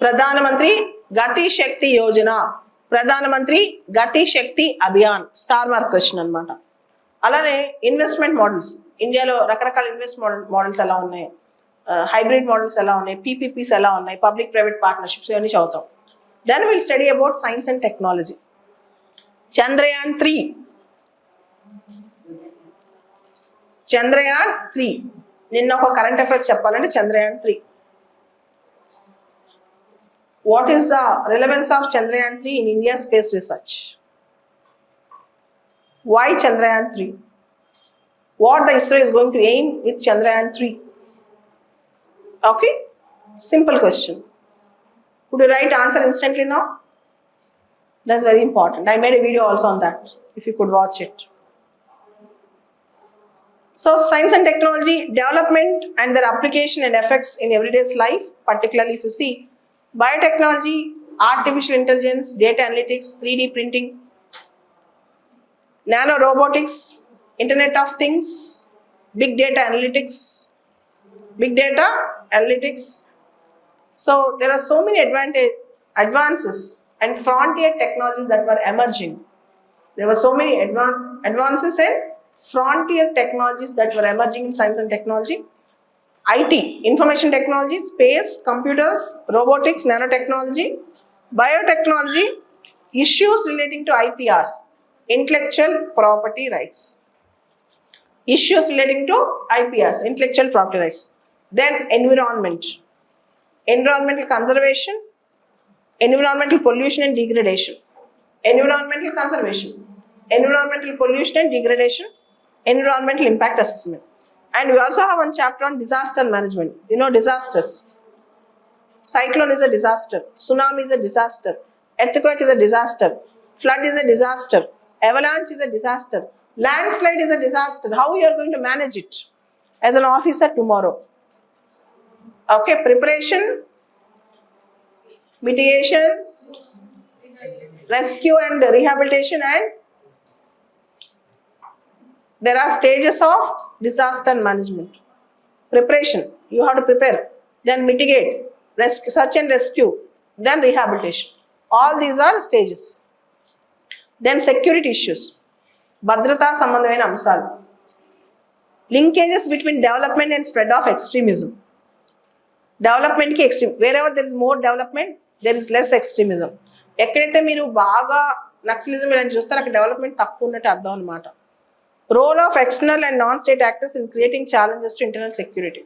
A: Pradhan Mantri Gati Shakti Yojana, Pradhan Mantri Gati Shakti Abhiyan, star mark question అనమాట. అలానే investment models, ఇండియాలో రకరకాల investment models ఎలా ఉన్నాయి, హైబ్రిడ్ మోడల్స్ ఎలా ఉన్నాయి, పీపీపీస్ ఎలా ఉన్నాయి, పబ్లిక్ ప్రైవేట్ పార్ట్నర్షిప్స్, ఇవన్నీ చదువుతాం. Then will study about science and technology. Chandrayaan 3 నిన్న ఒక కరెంట్ అఫైర్స్ చెప్పాలంటే Chandrayaan 3. What is the relevance of Chandrayaan 3 in India's space research? Why Chandrayaan 3? What the ISRO is going to aim with Chandrayaan 3? Okay, simple question. Could you write answer instantly now? That's very important. I made a video also on that, if you could watch it. So science and technology development and their application and effects in everyday's life, particularly if you see biotechnology, artificial intelligence, data analytics, 3D printing, nano robotics, internet of things, big data analytics. So there are so many advances and frontier technologies that were emerging. There were so many advances and frontier technologies that were emerging in science and technology. IT, information technology, space, computers, robotics, nanotechnology, biotechnology, issues relating to IPRs, intellectual property rights. Then environmental conservation, environmental pollution and degradation, environmental impact assessment. And we also have one chapter on disaster management. You know, disasters. Cyclone is a disaster. Tsunami is a disaster. Earthquake is a disaster. Flood is a disaster. Avalanche is a disaster. Landslide is a disaster. How you are going to manage it as an officer tomorrow? Okay, preparation, mitigation, rescue and rehabilitation, and there are stages of disaster management. Preparation, you have to prepare, then mitigate, rescue, search and rescue, then rehabilitation. All these are stages. Then security issues, భద్రతా సంబంధమైన అంశాలు, linkages between development and spread of extremism. Development కి extreme, wherever there is more development there is less extremism. ఎక్కడైతే మీరు బాగా naxalism ఇలాంటి చూస్తారో అక్కడ డెవలప్మెంట్ తక్కువ ఉన్నట్టు అర్థం అనమాట. Role of external and non-state actors in creating challenges to internal security.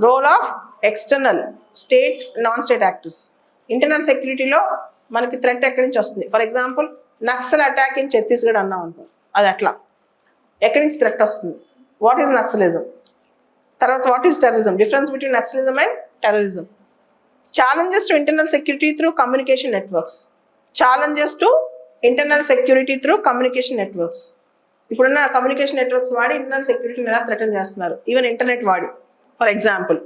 A: Role of external, state, non-state actors. Internal security లో మనకి థ్రెట్ ఎక్కడి నుంచి వస్తుంది? For example Naxal attack in Chhattisgarh అన్నాం అనుకో, అది అట్లా ఎక్కడి నుంచి థ్రెట్ వస్తుంది? What is Naxalism? తర్వాత what is terrorism? Difference between Naxalism and terrorism. Challenges to internal security through communication networks. Challenges to internal security through communication networks. ఇప్పుడున్న కమ్యూనికేషన్ నెట్వర్క్స్ వాడి ఇంటర్నల్ సెక్యూరిటీని ఎలా థ్రెటన్ చేస్తున్నారు, ఈవెన్ ఇంటర్నెట్ వాడి. For example,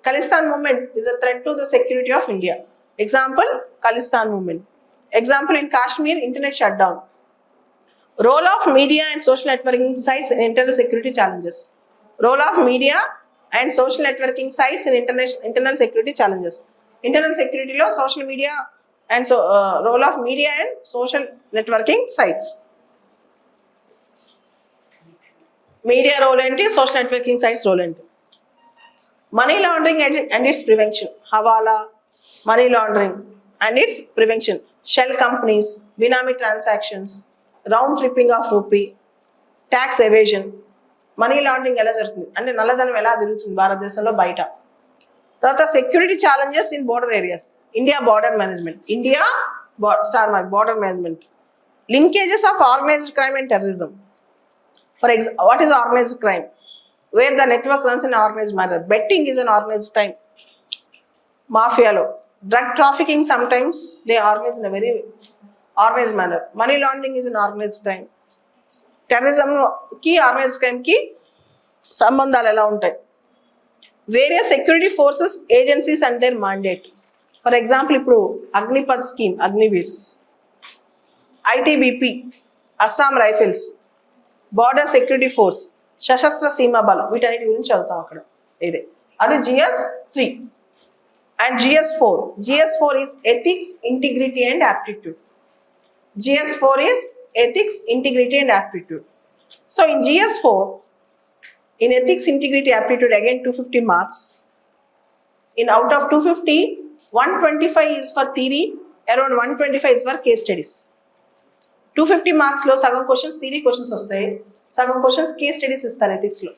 A: Khalistan movement is a threat to the security of India. Example, Khalistan movement. Example, in Kashmir, internet shutdown. Role of media and social networking sites in internal security challenges. Role of media and social networking sites in internal security challenges. Internal security lo social media and role of media and social networking sites. Media role enti, social networking sites role enti. Money laundering and its prevention. Hawala, money laundering and its prevention. Shell companies, binary transactions, round tripping of rupee, tax evasion. Money laundering ఎలా జరుగుతుంది అంటే నల్లధనం ఎలా తిరుగుతుంది భారతదేశంలో బయట. తర్వాత security challenges in border areas. India border management. India star mark border management. Linkages of organised crime and terrorism. For example, what is organised crime? Where the network runs in an organized manner. Betting is an organized crime. Mafia lo. Drug trafficking sometimes they organize in a very organized manner. Money laundering is an organized crime. Terrorism ki organized crime ki sambandhalu ela untayi. Various security forces, agencies and their mandate. For example, ippudu Agnipath scheme, Agniveers, ITBP, Assam Rifles, Border Security Force, Sashastra Seema బలం, వీటన్నిటి గురించి చదువుతాం అక్కడ. ఇదే అది GS3 and GS4. GS4 is ethics, integrity and aptitude. GS4 is ethics, integrity and aptitude. So in GS4, in ethics, integrity, aptitude, again 250 marks. In out of 250, 125 is for theory, around 125 is for case studies. 250 marks లో సగం questions theory questions వస్తాయి, సగం questions case studies ఇస్తారు ethics లో.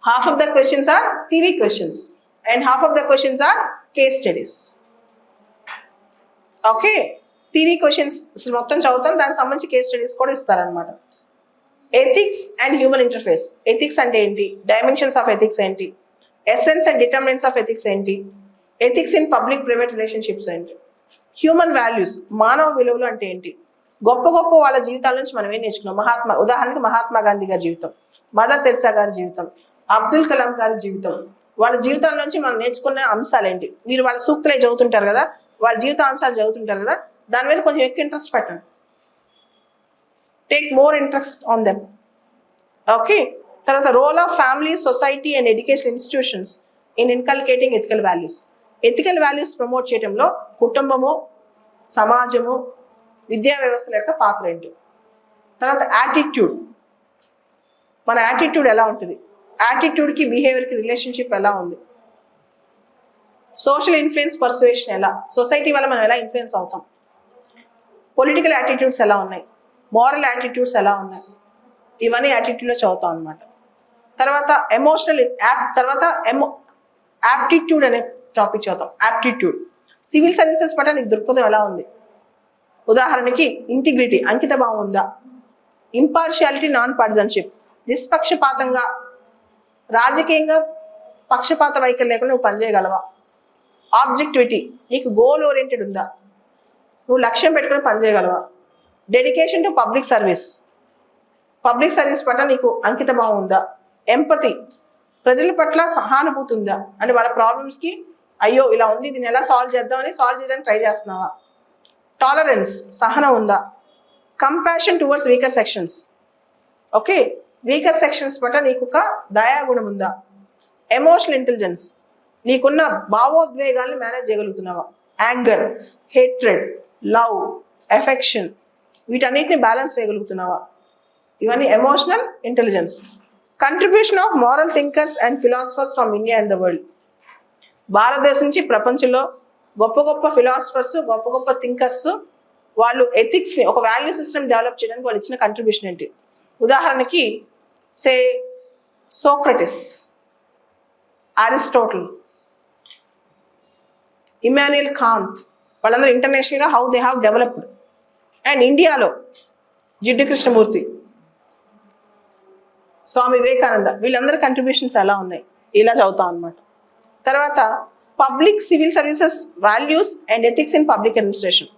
A: Half of the questions are theory questions and half of the questions are case studies. Okay, theory questions మొత్తం చదువుతాం, దానికి సంబంధించి కేస్ స్టడీస్ కూడా ఇస్తారనమాట. Ethics and human interface. Ethics అంటే ఏంటి, డైమెన్షన్స్ ఆఫ్ ఎథిక్స్ ఏంటి, essence and determinants of ethics ఏంటి, ethics in public private relationships ఏంటి, హ్యూమన్ వాల్యూస్, మానవ విలువలు అంటే ఏంటి, గొప్ప గొప్ప వాళ్ళ జీవితాల నుంచి మనం ఏం నేర్చుకున్నాం. ఉదాహరణకి మహాత్మా గాంధీ గారి జీవితం, మదర్ తెరెసా గారి జీవితం, అబ్దుల్ కలాం గారి జీవితం, వాళ్ళ జీవితాల నుంచి మనం నేర్చుకున్న అంశాలు ఏంటి. మీరు వాళ్ళ సూక్తులే చదువుతుంటారు కదా, వాళ్ళ జీవిత అంశాలు చదువుతుంటారు కదా, దాని మీద కొంచెం ఎక్కువ ఇంట్రెస్ట్ పెట్టండి. Take more interest on them. Okay, తర్వాత role of family, society and education institutions in inculcating ethical values. Ethical values promote చేయడంలో కుటుంబము, సమాజము, విద్యా వ్యవస్థల యొక్క పాత్ర ఏంటి. తర్వాత యాటిట్యూడ్, మన యాటిట్యూడ్ ఎలా ఉంటుంది, యాటిట్యూడ్కి బిహేవియర్కి రిలేషన్షిప్ ఎలా ఉంది. సోషల్ ఇన్ఫ్లుయెన్స్, పర్సువేషన్ ఎలా, సొసైటీ వల్ల మనం ఎలా ఇన్ఫ్లుయెన్స్ అవుతాం. పొలిటికల్ యాటిట్యూడ్స్ ఎలా ఉన్నాయి, మోరల్ యాటిట్యూడ్స్ ఎలా ఉన్నాయి, ఇవన్నీ యాటిట్యూడ్లో చదువుతాం అనమాట. తర్వాత ఎమోషనల్ యాప్టిట్యూడ్ అనే టాపిక్ చదువుతాం. యాప్టిట్యూడ్, సివిల్ సర్వీసెస్ పట్ల నీకు దృక్పథం ఎలా ఉంది. ఉదాహరణకి ఇంటిగ్రిటీ, అంకిత భావం ఉందా, ఇంపార్షియాలిటీ, నాన్ పార్టిజన్షిప్, నిష్పక్షపాతంగా రాజకీయంగా పక్షపాత వైఖరి లేకుండా నువ్వు పనిచేయగలవా. ఆబ్జెక్టివిటీ, నీకు గోల్ ఓరియంటెడ్ ఉందా, నువ్వు లక్ష్యం పెట్టుకుని పనిచేయగలవా. Dedication to public service, public service పట్ల నీకు అంకిత భావం ఉందా. ఎంపతి, ప్రజల పట్ల సహానుభూతి ఉందా, అంటే వాళ్ళ ప్రాబ్లమ్స్కి అయ్యో ఇలా ఉంది దీన్ని ఎలా సాల్వ్ చేద్దామని సాల్వ్ చేయడానికి ట్రై చేస్తున్నావా. టాలరెన్స్, సహనం ఉందా. Compassion towards weaker sections, okay, weaker sections పట్ల నీకు ఒక దయాగుణం ఉందా. ఎమోషనల్ ఇంటెలిజెన్స్, నీకున్న భావోద్వేగాల్ని మేనేజ్ చేయగలుగుతున్నావా. యాంగర్, హేట్రెడ్, లవ్, ఎఫెక్షన్, వీటన్నిటిని బ్యాలెన్స్ చేయగలుగుతున్నావా. ఇవన్నీ emotional intelligence. Contribution of moral thinkers and philosophers from India and the world. భారతదేశం నుంచి ప్రపంచంలో గొప్ప గొప్ప ఫిలాసఫర్స్, గొప్ప గొప్ప థింకర్స్, వాళ్ళు ఎథిక్స్ని ఒక వాల్యూ సిస్టమ్ డెవలప్ చేయడానికి వాళ్ళు ఇచ్చిన కంట్రిబ్యూషన్ ఏంటి. ఉదాహరణకి say Socrates, Aristotle, Immanuel Kant, వాళ్ళందరూ ఇంటర్నేషనల్గా how they have developed. And ఇండియాలో జిడ్డు కృష్ణమూర్తి, స్వామి వివేకానంద, వీళ్ళందరి కంట్రిబ్యూషన్స్ ఎలా ఉన్నాయి ఇలా చదువుతాం అనమాట. తర్వాత public civil services values and ethics in public administration.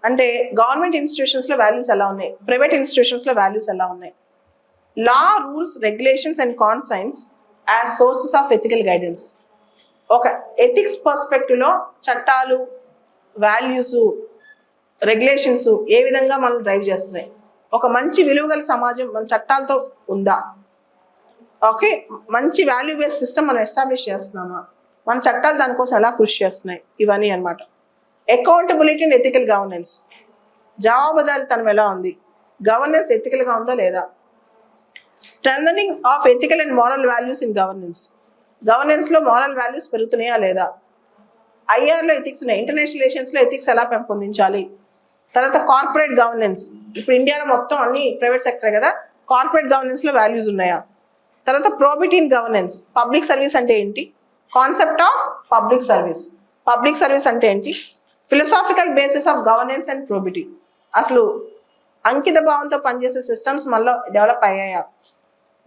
A: అంటే గవర్నమెంట్ ఇన్స్టిట్యూషన్స్లో వాల్యూస్ ఎలా ఉన్నాయి, ప్రైవేట్ ఇన్స్టిట్యూషన్స్లో వాల్యూస్ ఎలా ఉన్నాయి. Law, rules, regulations and conscience as sources of ethical guidance. ఒక ఎథిక్స్ పర్స్పెక్టివ్లో చట్టాలు, వాల్యూస్, రెగ్యులేషన్స్ ఏ విధంగా మనం డ్రైవ్ చేస్తున్నాయి. ఒక మంచి విలువగల సమాజం మన చట్టాలతో ఉందా, ఓకే, మంచి వాల్యూ బేస్డ్ సిస్టమ్ మనం ఎస్టాబ్లిష్ చేస్తున్నామా, మన చట్టాలు దానికోసం ఎలా కృషి చేస్తున్నాయి, ఇవన్నీ అనమాట. అకౌంటబిలిటీ అండ్ ఎథికల్ గవర్నెన్స్, జవాబుదారీతనం ఎలా ఉంది, గవర్నెన్స్ ఎథికల్గా ఉందా లేదా. Strengthening of ethical and moral values in governance, గవర్నెన్స్లో మోరల్ వాల్యూస్ పెరుగుతున్నాయా లేదా. ఐఆర్లో ఎథిక్స్ ఉన్నాయి, ఇంటర్నేషనల్ రిలేషన్స్లో ఎథిక్స్ ఎలా పెంపొందించాలి. తర్వాత కార్పొరేట్ గవర్నెన్స్, ఇప్పుడు ఇండియాలో మొత్తం అన్ని ప్రైవేట్ సెక్టర్ కదా, కార్పొరేట్ గవర్నెన్స్లో వాల్యూస్ ఉన్నాయా. తర్వాత probity in governance, public service అంటే ఏంటి, concept of public service, public service అంటే ఏంటి, philosophical basis of governance and probity, అసలు అంకిత భావంతో పనిచేసే సిస్టమ్స్ మనలో డెవలప్ అయ్యాయా.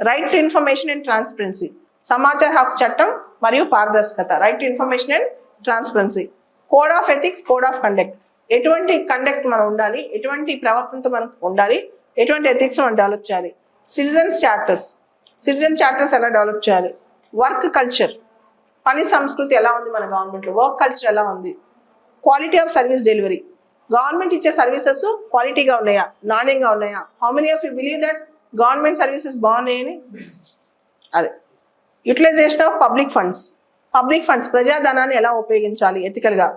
A: Right to information and transparency, సమాచార హక్కు చట్టం మరియు పారదర్శకత, right to information and transparency. Code of ethics, code of conduct, ఎటువంటి కండక్ట్ మనం ఉండాలి, ఎటువంటి ప్రవర్తనతో మనం ఉండాలి, ఎటువంటి ఎథిక్స్ మనం డెవలప్ చేయాలి. సిటిజన్స్ చార్టర్స్, సిటిజన్ చార్టర్స్ ఎలా డెవలప్ చేయాలి. వర్క్ కల్చర్, పని సంస్కృతి ఎలా ఉంది మన గవర్నమెంట్లో, వర్క్ కల్చర్ ఎలా ఉంది. Quality of service delivery, government ఇచ్చే సర్వీసెస్ క్వాలిటీగా ఉన్నాయా, నాణ్యంగా ఉన్నాయా. How many of you believe that government services బాగున్నాయని. అదే utilisation of public funds, public funds ప్రజాధనాన్ని ఎలా ఉపయోగించాలి ఎథికల్గా.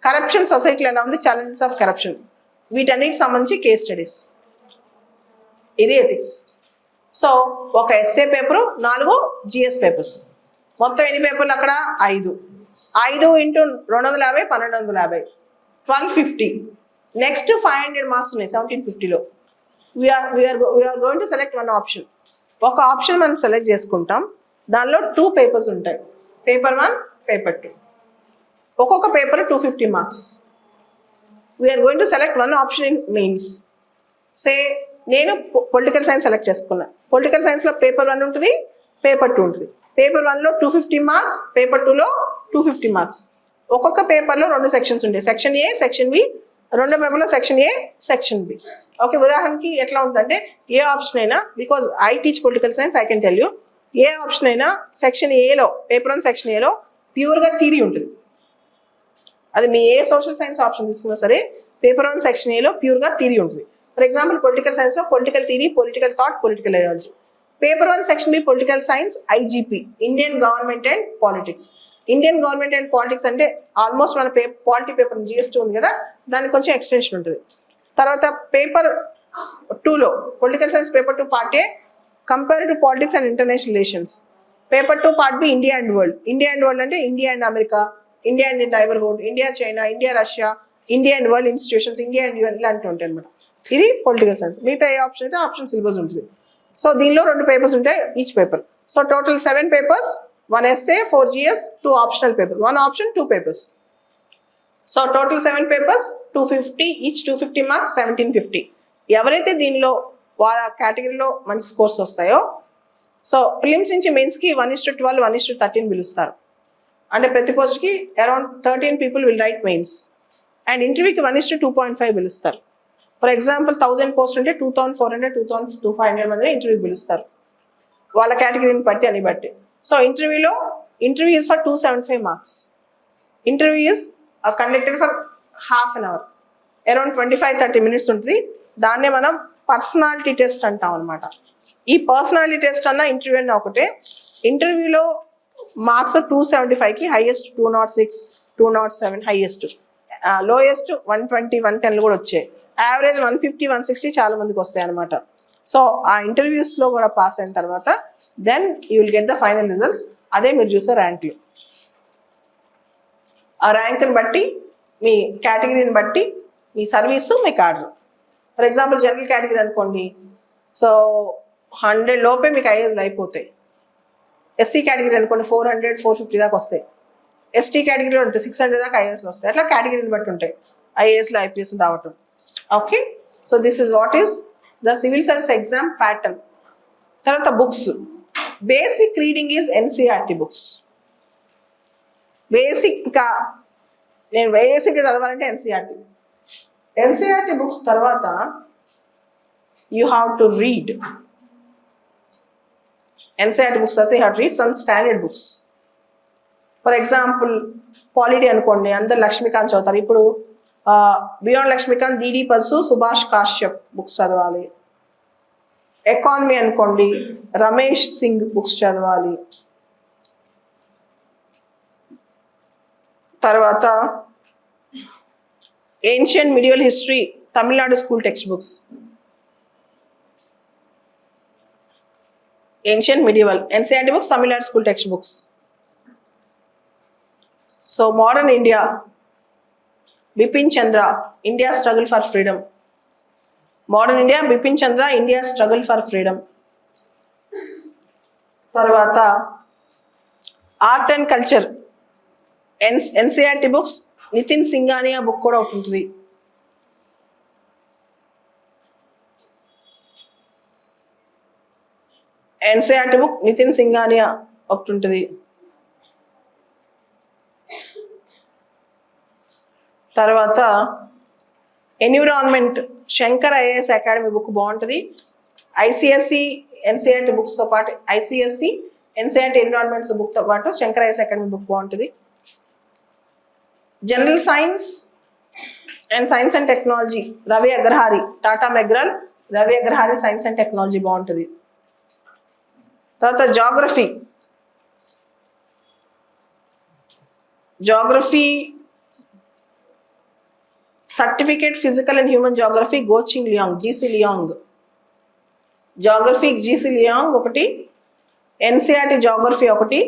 A: కరప్షన్ సొసైటీలో ఎలా ఉంది, ఛాలెంజెస్ ఆఫ్ కరప్షన్, వీటన్నిటికి సంబంధించి కేస్ స్టడీస్. ఇది ఎథిక్స్. సో ఒక ఎస్ఏ పేపరు, 4 జిఎస్ పేపర్స్, మొత్తం ఎన్ని పేపర్లు అక్కడ 5. 5 ఇంటూ 250, 1250, 1250. నెక్స్ట్ 500 మార్క్స్ ఉన్నాయి 1750లో. We are going to select one option. ఒక ఆప్షన్ మనం సెలెక్ట్ చేసుకుంటాం, దానిలో 2 పేపర్స్ ఉంటాయి, పేపర్ 1, పేపర్ 2. ఒక్కొక్క paper 250 marks. We are going to select one option in mains. Say నేను పొలిటికల్ సైన్స్ సెలెక్ట్ చేసుకున్నా. పొలిటికల్ సైన్స్లో పేపర్ 1 ఉంటుంది, పేపర్ 2 ఉంటుంది. పేపర్ 1లో 250 మార్క్స్, పేపర్ 2లో 250 మార్క్స్. ఒక్కొక్క పేపర్లో 2 సెక్షన్స్ ఉంటాయి, సెక్షన్ ఏ, సెక్షన్ బి. 2 పేపర్లో section A, section B. Okay, ఉదాహరణకి ఎట్లా ఉంటుందంటే ఏ ఆప్షన్ అయినా, because I teach political science, I can tell you, ఏ ఆప్షన్ అయినా సెక్షన్ ఏలో, పేపర్ 1 సెక్షన్ ఏలో ప్యూర్గా థియరీ ఉంటుంది. అది మీ ఏ సోషల్ సైన్స్ ఆప్షన్ తీసుకున్నా సరే పేపర్ 1 సెక్షన్ ఏలో ప్యూర్గా థియరీ ఉంటుంది. ఫర్ ఎగ్జాంపుల్ పొలిటికల్ సైన్స్లో political theory, political thought, political ideology. Paper 1 section B political science, IGP, Indian government and politics. Indian government and politics అంటే ఆల్మోస్ట్ మన పాలిటీ పేపర్ జిఎస్2 ఉంది కదా, దానికి కొంచెం ఎక్స్టెన్షన్ ఉంటుంది. తర్వాత పేపర్ 2లో political science paper 2 part A, comparative politics and international relations. Paper 2 part B India and world. India and world అంటే India and America, India and neighbourhood, India China, India Russia, India and world institutions, India and UN, ఇలాంటివి ఉంటాయి అనమాట. ఇది political science. మిగతా ఏ option అయితే option syllabus ఉంటుంది. So దీనిలో 2 పేపర్స్ ఉంటాయి each paper. So total 7 papers, 1 essay, 4 GS, 2 optional papers, 1 option, 2 papers. So total 7 papers, 250, each 250 marks, 1750. ఎవరైతే దీనిలో వాళ్ళ కేటగిరీలో మంచి స్కోర్స్ వస్తాయో, సో ప్రిలిమ్స్ నుంచి మెయిన్స్కి 1:12, 1:13 పిలుస్తారు. అంటే ప్రతి పోస్ట్కి around 13 people will write mains. And ఇంటర్వ్యూకి 1:2.5 పిలుస్తారు. ఫర్ ఎగ్జాంపుల్ 1000 పోస్ట్ ఉంటే 2400, 2500 మంది ఇంటర్వ్యూకి పిలుస్తారు, వాళ్ళ కేటగిరీని బట్టి అని బట్టి. So interview is for 275 marks. Interview is conducted for half an hour, around 25-30 minutes ఉంటుంది. దాన్నే మనం పర్సనాలిటీ టెస్ట్ అంటాం అనమాట. ఈ పర్సనాలిటీ టెస్ట్ అన్న ఇంటర్వ్యూ అన్న ఒకటే. ఇంటర్వ్యూలో మార్క్స్ 275కి హైయెస్ట్ 206, 207 హైయెస్ట్, లోయెస్ట్ 120, 110 కూడా వచ్చాయి. యావరేజ్ 150, 160 చాలా మందికి వస్తాయి అనమాట. సో ఆ ఇంటర్వ్యూస్లో కూడా పాస్ అయిన తర్వాత then you will get the final results. అదే మీరు చూసే ర్యాంక్లు. ఆ ర్యాంక్ని బట్టి మీ కేటగిరీని బట్టి మీ సర్వీసు మీ card. For example general category అనుకోండి, సో 100 లోపే మీకు ఐఏఎస్లు అయిపోతాయి. ఎస్సీ కేటగిరీ అనుకోండి 400, 450 దాకా వస్తాయి. ఎస్టీ కేటగిరీలో ఉంటాయి 600 దాకా ఐఏఎస్లు వస్తాయి. అట్లా కేటగిరీని బట్టి ఉంటాయి ఐఏఎస్లు, ఐపీఎస్ రావటం. Okay, so this is what is the civil service exam pattern. తర్వాత books, basic reading is NCERT books. Basic ఇంకా నేను బేసిక్గా చదవాలంటే ఎన్సీఆర్టీ బుక్స్ తర్వాత you have to read NCERT books తర్వాత you have to read some standard books. For example polity అనుకోండి, అందరు లక్ష్మీకాంత్ చదువుతారు. ఇప్పుడు బియాండ్ లక్ష్మీకాంత్, డిడి పసు, సుభాష్ కాశ్యప్ బుక్స్ చదవాలి. ఎకానమీ అనుకోండి, రమేష్ సింగ్ బుక్స్ చదవాలి. తర్వాత ancient medieval history, Tamil Nadu school text books. Ancient medieval NCERT books, Tamil Nadu school text books. So modern India, Bipin Chandra, India struggle for freedom. Modern India, Bipin Chandra, India struggle for freedom. తర్వాత art and culture, NCERT books, Nitin Singhania book కూడా ఒకటి ఉంటుంది. NCERT book, Nitin Singhania ఒకటి ఉంటుంది. తర్వాత environment, Shankar IAS academy book బాగుంటుంది. ICSE NCERT బుక్స్తో పాటు ఐసిఎస్సి ఎన్సీఆర్టీ ఎన్విరాన్మెంట్స్ బుక్తో పాటు శంకర్ ఐఏఎస్ అకాడమీ బుక్ బాగుంటుంది. General science and technology, Ravi Agrahari, Tata McGraw, Ravi Agrahari science and technology బాగుంటుంది. తర్వాత geography certificate physical and human geography, Goh Cheng Leong, GC Leong. Geography GC Leong ఒకటి, NCERT geography ఒకటి.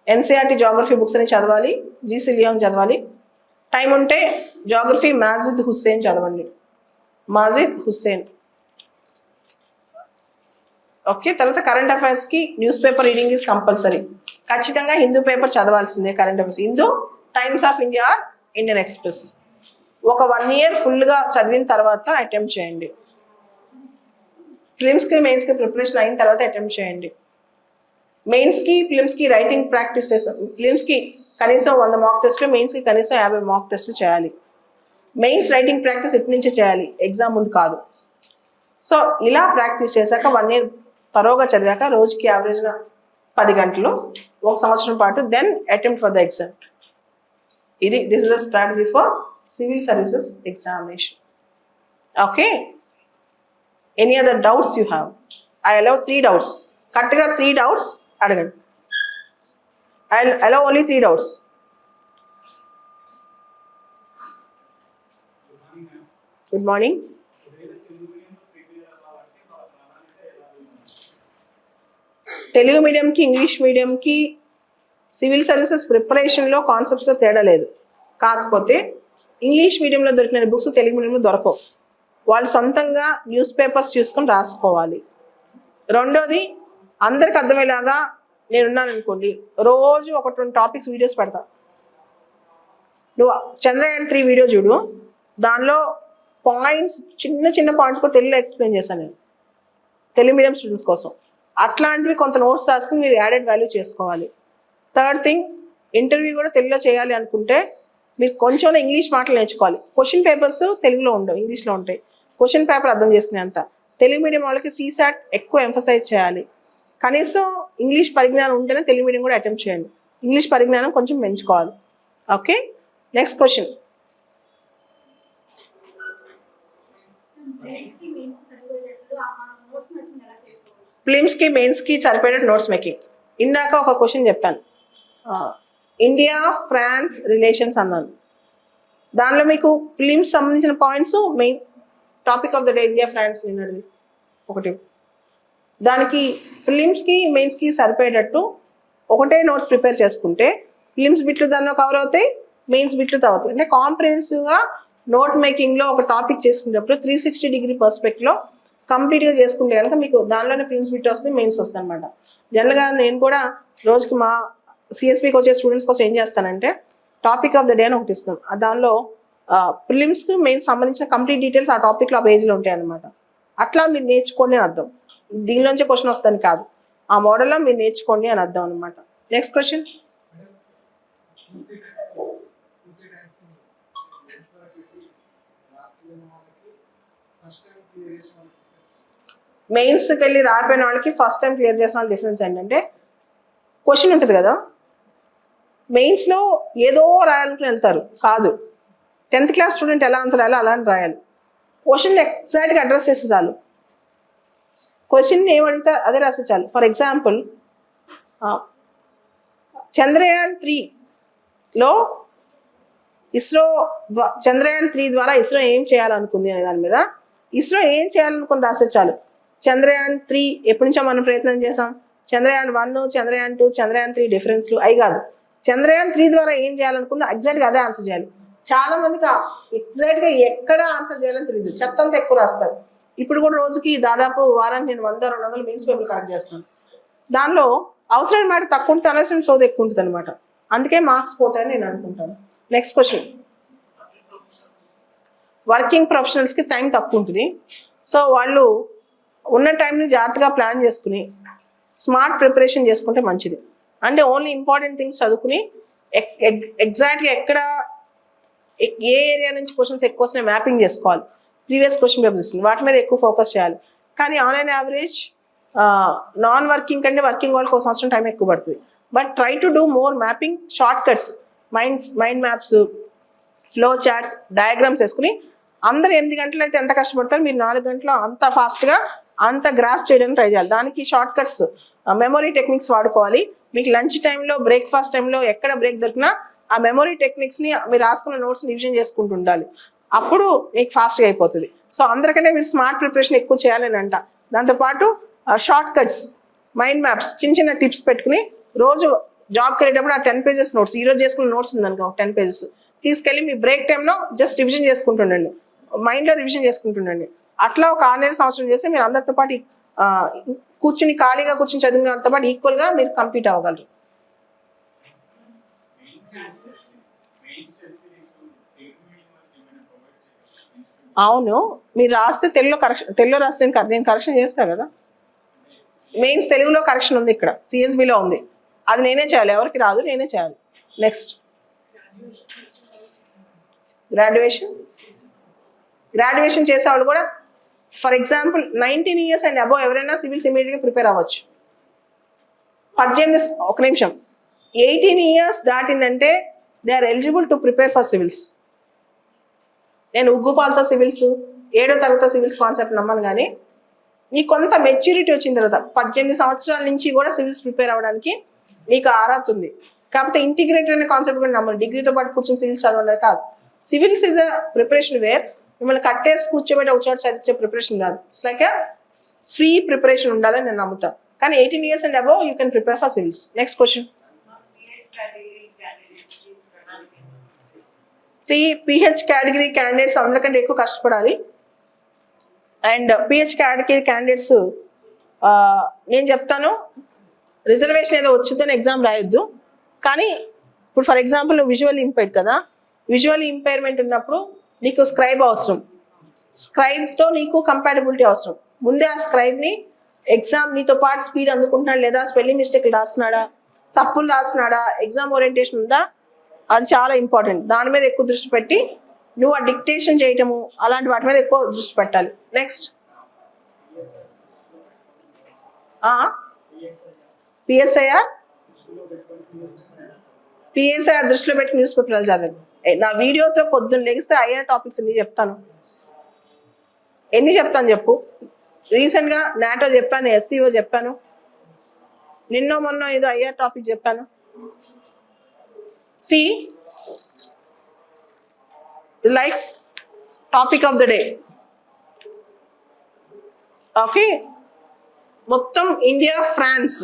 A: NCERT geography books అని చదవాలి, GC Leong చదవాలి. Time ఉంటే geography Majid Hussain చదవండి, మాజిద్ హుస్సేన్. ఓకే. తర్వాత కరెంట్ అఫైర్స్కి news paper reading is compulsory. ఖచ్చితంగా హిందూ పేపర్ చదవాల్సిందే. Current affairs Hindu, Times of India, Indian Express. ఒక 1 year ఫుల్గా చదివిన తర్వాత అటెంప్ట్ చేయండి. ఫిలిమ్స్కి మెయిన్స్కి ప్రిపరేషన్ అయిన తర్వాత అటెంప్ట్ చేయండి. మెయిన్స్కి ఫిలిమ్స్కి రైటింగ్ ప్రాక్టీస్ చేస్తాం. ఫిలిమ్స్కి కనీసం 100 మాక్ టెస్ట్లు, మెయిన్స్కి కనీసం 50 మాక్ టెస్ట్లు చేయాలి. మెయిన్స్ రైటింగ్ ప్రాక్టీస్ ఇప్పటి నుంచే చేయాలి, ఎగ్జామ్ ముందు కాదు. సో ఇలా ప్రాక్టీస్ చేశాక 1 year తరోగా చదివాక రోజుకి యావరేజ్గా 10 గంటలు, 1 సంవత్సరం పాటు, then attempt for the exam. This is the strategy for civil services examination. Okay. Any other doubts you have? I allow 3 doubts. కరెక్ట్గా 3 doubts అడగండి. I allow only 3 doubts. Good morning. Telugu మీడియంకి, ఇంగ్లీష్ మీడియంకి సివిల్ సర్వీసెస్ ప్రిపరేషన్లో కాన్సెప్ట్స్లో తేడా లేదు. కాకపోతే English మీడియంలో దొరికిన బుక్స్ తెలుగు మీడియంలో దొరకవు. వాళ్ళు సొంతంగా న్యూస్ పేపర్స్ చూసుకొని రాసుకోవాలి. రెండోది, అందరికి అర్థమయ్యేలాగా నేనున్నాను అనుకోండి, రోజు 1-2 టాపిక్స్ వీడియోస్ పెడతా. నువ్వు చంద్రయాన్ 3 వీడియో చూడు, దానిలో పాయింట్స్, చిన్న పాయింట్స్ కూడా తెలుగులో ఎక్స్ప్లెయిన్ చేశాను నేను, తెలుగు మీడియం స్టూడెంట్స్ కోసం. అట్లాంటివి కొంత నోట్స్ రాసుకుని మీరు యాడెడ్ వాల్యూ చేసుకోవాలి. థర్డ్ థింగ్, ఇంటర్వ్యూ కూడా తెలుగులో చేయాలి అనుకుంటే మీరు కొంచెం ఇంగ్లీష్ మాటలు నేర్చుకోవాలి. క్వశ్చన్ పేపర్స్ తెలుగులో ఉండవు, ఇంగ్లీష్లో ఉంటాయి. క్వశ్చన్ పేపర్ అర్థం చేసుకునేంత. తెలుగు మీడియం వాళ్ళకి CSAT ఎక్కువ ఎంఫసైజ్ చేయాలి. కనీసం ఇంగ్లీష్ పరిజ్ఞానం ఉంటేనే తెలుగు మీడియం కూడా అటెంప్ట్ చేయండి. ఇంగ్లీష్ పరిజ్ఞానం కొంచెం పెంచుకోవాలి. ఓకే. Next question. ఫిలిమ్స్కి మెయిన్స్కి సరిపోయేటట్టు నోట్స్ మేకింగ్. ఇందాక ఒక క్వశ్చన్ చెప్పాను, ఇండియా ఫ్రాన్స్ రిలేషన్స్ అన్నాను. దానిలో మీకు ఫిలిమ్స్ సంబంధించిన points, main topic of the day India France నిన్నది ఒకటి. దానికి ఫిలిమ్స్కి మెయిన్స్కి సరిపోయేటట్టు ఒకటే నోట్స్ ప్రిపేర్ చేసుకుంటే ఫిలిమ్స్ బిట్లు దానిలో కవర్ అవుతాయి, మెయిన్స్ బిట్లు అవుతాయి. అంటే కాంప్రిహెన్సివ్గా నోట్ మేకింగ్లో ఒక టాపిక్ చేసుకునేటప్పుడు 360 పర్స్పెక్టివ్లో కంప్లీట్గా చేసుకుంటే కనుక మీకు దానిలోనే ఫిలిమ్స్ బిట్ వస్తుంది, మెయిన్స్ వస్తుంది అనమాట. జనరల్గా నేను కూడా రోజుకి మా సిఎస్పికి వచ్చే స్టూడెంట్స్ కోసం ఏం చేస్తానంటే టాపిక్ ఆఫ్ ద డే అని ఒకటి ఇస్తాం. దానిలో ప్రిలిమ్స్కి మెయిన్స్ సంబంధించిన కంప్లీట్ డీటెయిల్స్ ఆ టాపిక్లో ఆ పేజీలో ఉంటాయి అనమాట. అట్లా మీరు నేర్చుకోండి అని అర్థం. దీనిలోంచే క్వశ్చన్ వస్తుంది కాదు, ఆ మోడల్లో మీరు నేర్చుకోండి అని అర్థం అనమాట. Next question. మెయిన్స్కి వెళ్ళి రాపోయిన వాళ్ళకి ఫస్ట్ టైం క్లియర్ చేసిన వాళ్ళ డిఫరెన్స్ ఏంటంటే క్వశ్చన్ ఉంటుంది కదా, మెయిన్స్లో ఏదో రాయాలనుకుని వెళ్తారు, కాదు 10th క్లాస్ స్టూడెంట్ ఎలా ఆన్సర్ రాయాలో అలా అని రాయాలి. క్వశ్చన్ ఎగ్జాక్ట్గా అడ్రస్ చేస్తే చాలు, క్వశ్చన్ ఏమడిగితే అదే రాస్తే చాలు. ఫర్ ఎగ్జాంపుల్ చంద్రయాన్ 3లో చంద్రయాన్ 3 ద్వారా ఇస్రో ఏం చేయాలనుకుంది అనే దాని మీద ఇస్రో ఏం చేయాలనుకుని రాస్తే చాలు. చంద్రయాన్ 3 ఎప్పటి నుంచో మనం ప్రయత్నం చేసాం, చంద్రయాన్ 1, చంద్రయాన్ 2, చంద్రయాన్ 3 డిఫరెన్స్లు అవి కాదు, చంద్రయాన్ 3 ద్వారా ఏం చేయాలనుకుందో ఎగ్జాక్ట్గా అదే ఆన్సర్ చేయాలి. చాలా మందికి ఎగ్జాక్ట్గా ఎక్కడ ఆన్సర్ చేయాలని తెలియదు, చెత్తంతా ఎక్కువ రాస్తారు. ఇప్పుడు కూడా రోజుకి దాదాపు వారానికి నేను 100-200 మెయిన్స్ పేపర్లు కరెక్ట్ చేస్తున్నాను. దానిలో అవసరమైన మాట తక్కువ ఉంటుంది, అనవసరం సోది ఎక్కువ ఉంటుంది అనమాట. అందుకే మార్క్స్ పోతాయని నేను అనుకుంటాను. నెక్స్ట్ క్వశ్చన్, వర్కింగ్ ప్రొఫెషనల్స్కి టైం తక్కువ ఉంటుంది. సో వాళ్ళు ఉన్న టైంని జాగ్రత్తగా ప్లాన్ చేసుకుని స్మార్ట్ ప్రిపరేషన్ చేసుకుంటే మంచిది. అంటే ఓన్లీ ఇంపార్టెంట్ థింగ్స్ చదువుకుని ఎగ్జాక్ట్గా ఎక్కడ ఏ ఏరియా నుంచి క్వశ్చన్స్ ఎక్కువ వస్తున్నాయి మ్యాపింగ్ చేసుకోవాలి. ప్రీవియస్ క్వశ్చన్ పేపర్స్ ఇస్తుంది వాటి మీద ఎక్కువ ఫోకస్ చేయాలి. కానీ ఆన్లైన్ యావరేజ్ నాన్ వర్కింగ్ కంటే వర్కింగ్ వాళ్ళకి ఒక సంవత్సరం టైం ఎక్కువ పడుతుంది. But try to do more mapping, short cuts, mind maps, flow charts, diagrams వేసుకుని అందరూ 8 గంటలు అయితే ఎంత కష్టపడతారు, మీరు 4 గంటలు అంత ఫాస్ట్గా అంత గ్రాఫ్ చేయడానికి ట్రై చేయాలి. దానికి షార్ట్ కట్స్, మెమొరీ టెక్నిక్స్ వాడుకోవాలి. మీకు లంచ్ టైంలో, బ్రేక్ఫాస్ట్ టైంలో ఎక్కడ బ్రేక్ దొరికినా ఆ మెమొరీ టెక్నిక్స్ని మీరు రాసుకున్న నోట్స్ని రివిజన్ చేసుకుంటూ ఉండాలి. అప్పుడు మీకు ఫాస్ట్గా అయిపోతుంది. సో అందరికంటే మీరు స్మార్ట్ ప్రిపరేషన్ ఎక్కువ చేయాలని అంట. దాంతోపాటు షార్ట్ కట్స్, మైండ్ మ్యాప్స్, చిన్న చిన్న టిప్స్ పెట్టుకుని రోజు జాబ్కి వెళ్ళేటప్పుడు ఆ 10 pages నోట్స్, ఈరోజు చేసుకున్న నోట్స్ ఉందనుకో 10 pages తీసుకెళ్ళి మీ బ్రేక్ టైంలో జస్ట్ రివిజన్ చేసుకుంటుండండి, మైండ్లో రివిజన్ చేసుకుంటుండండి. అట్లా ఒక 6 నెలల సంవత్సరం చేస్తే మీరు అందరితో పాటు కూర్చుని ఖాళీగా కూర్చుని చదివిన వాళ్ళతో పాటు ఈక్వల్గా మీరు కంప్లీట్ అవ్వగలరు. అవును, మీరు రాస్తే తెలుగులో రాస్తే నేను కరెక్షన్ చేస్తాను కదా. మెయిన్స్ తెలుగులో కరెక్షన్ ఉంది, ఇక్కడ సిఎస్బిలో ఉంది, అది నేనే చేయాలి, ఎవరికి రాదు, నేనే చేయాలి. నెక్స్ట్ గ్రాడ్యుయేషన్ చేసేవాళ్ళు కూడా for example 19 years and above ఎవరైనా సివిల్స్ ఇమీడియట్గా ప్రిపేర్ అవ్వచ్చు. 18 years దాటిందంటే they are eligible to prepare for civils. నేను ఉగ్గుపాలతో సివిల్స్, 7వ తరగతి సివిల్స్ కాన్సెప్ట్ నమ్మను, కానీ మీకు కొంత మెచ్యూరిటీ వచ్చిన తర్వాత 18 సంవత్సరాల నుంచి కూడా సివిల్స్ ప్రిపేర్ అవ్వడానికి మీకు ఆరాధ ఉంది. కాకపోతే ఇంటిగ్రేటెడ్ అనే కాన్సెప్ట్ కూడా నమ్మను, డిగ్రీతో పాటు కూర్చొని సివిల్స్ చదవలేదు కాదు. Civils is a preparation where మిమ్మల్ని కట్టేసి కూర్చోబెట్టి ఒక చోట చదివించే ప్రిపరేషన్ కాదు. It's like a free preparation ఉండాలని నేను నమ్ముతాను. కానీ 18 years and above you can prepare for civils. Next question, PH category candidates అందరికంటే ఎక్కువ కష్టపడాలి. అండ్ పిహెచ్ కేటగిరీ క్యాండిడేట్స్ నేను చెప్తాను, రిజర్వేషన్ ఏదో వచ్చిందని ఎగ్జామ్ రాయొద్దు. కానీ ఇప్పుడు ఫర్ ఎగ్జాంపుల్ నువ్వు విజువల్ ఇంపైర్డ్ కదా, విజువల్ ఇంపైర్మెంట్ ఉన్నప్పుడు నీకు స్క్రైబ్ అవసరం, స్క్రైబ్తో నీకు కంపాటబిలిటీ అవసరం. ముందే ఆ స్క్రైబ్ని ఎగ్జామ్ నీతో పాటు స్పీడ్ అందుకుంటున్నాడు లేదా, స్పెల్లింగ్ మిస్టేక్లు రాస్తున్నాడా, తప్పులు రాస్తున్నాడా, ఎగ్జామ్ ఓరియంటేషన్ ఉందా, అది చాలా ఇంపార్టెంట్. దాని మీద ఎక్కువ దృష్టి పెట్టి నువ్వు ఆ డిక్టేషన్ చేయటము అలాంటి వాటి మీద ఎక్కువ దృష్టి పెట్టాలి. నెక్స్ట్ పిఎస్ఐఆర్ దృష్టిలో పెట్టి న్యూస్ పేపర్లు చదవండి. నా వీడియోస్లో పొద్దున్న లెగిస్తే ఐఆర్ టాపిక్స్ ఎన్ని చెప్తాను చెప్పు. రీసెంట్గా నాటో చెప్పాను, ఎస్సీఓ చెప్పాను, మొన్న ఏదో ఐఆర్ టాపిక్ చెప్పాను. See, like topic of the day. Okay, మొత్తం ఇండియా ఫ్రాన్స్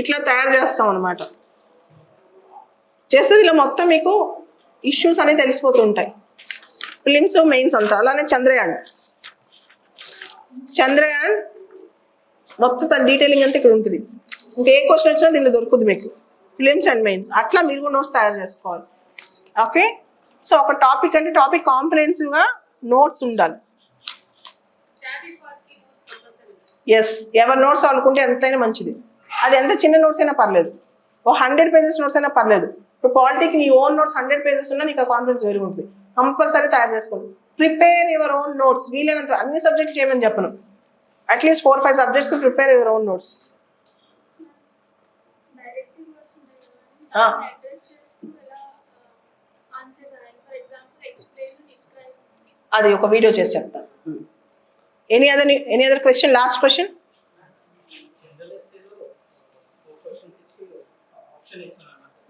A: ఇట్లా తయారు చేస్తాం అనమాట. చేస్తే ఇలా మొత్తం మీకు ఇష్యూస్ అనేవి తెలిసిపోతూ ఉంటాయి, ఫిలిమ్స్ మెయిన్స్ అంతా. అలానే చంద్రయాన్ మొత్తం తన డీటెయిలింగ్ అంతా ఇక్కడ ఉంటుంది. ఇంకే క్వశ్చన్ వచ్చినా దీనిలో దొరుకుతుంది మీకు, ఫిలిమ్స్ అండ్ మెయిన్స్. అట్లా మీరు కూడా నోట్స్ తయారు చేసుకోవాలి. ఓకే, సో ఒక టాపిక్ అంటే టాపిక్ కాంప్రహెన్సివ్గా నోట్స్ ఉండాలి. ఎస్, ఎవరి నోట్స్ అనుకుంటే ఎంతైనా మంచిది. అది ఎంత చిన్న నోట్స్ అయినా పర్లేదు, 100 pages నోట్స్ అయినా పర్లేదు. ఇప్పుడు పాలిటిక్ నీ ఓన్ నోట్స్ 100 pages ఉన్నా నీకు ఆ కాన్ఫిడెన్స్ వేరు ఉంటుంది. కంపల్సరీ తయారు చేసుకోండి. Prepare your own notes. వీలైనంత అన్ని సబ్జెక్ట్ చేయమని చెప్పను, at least 4-5 subjects prepare your own notes. అది ఒక వీడియో చేసి చెప్తాను. Any other question? Last question.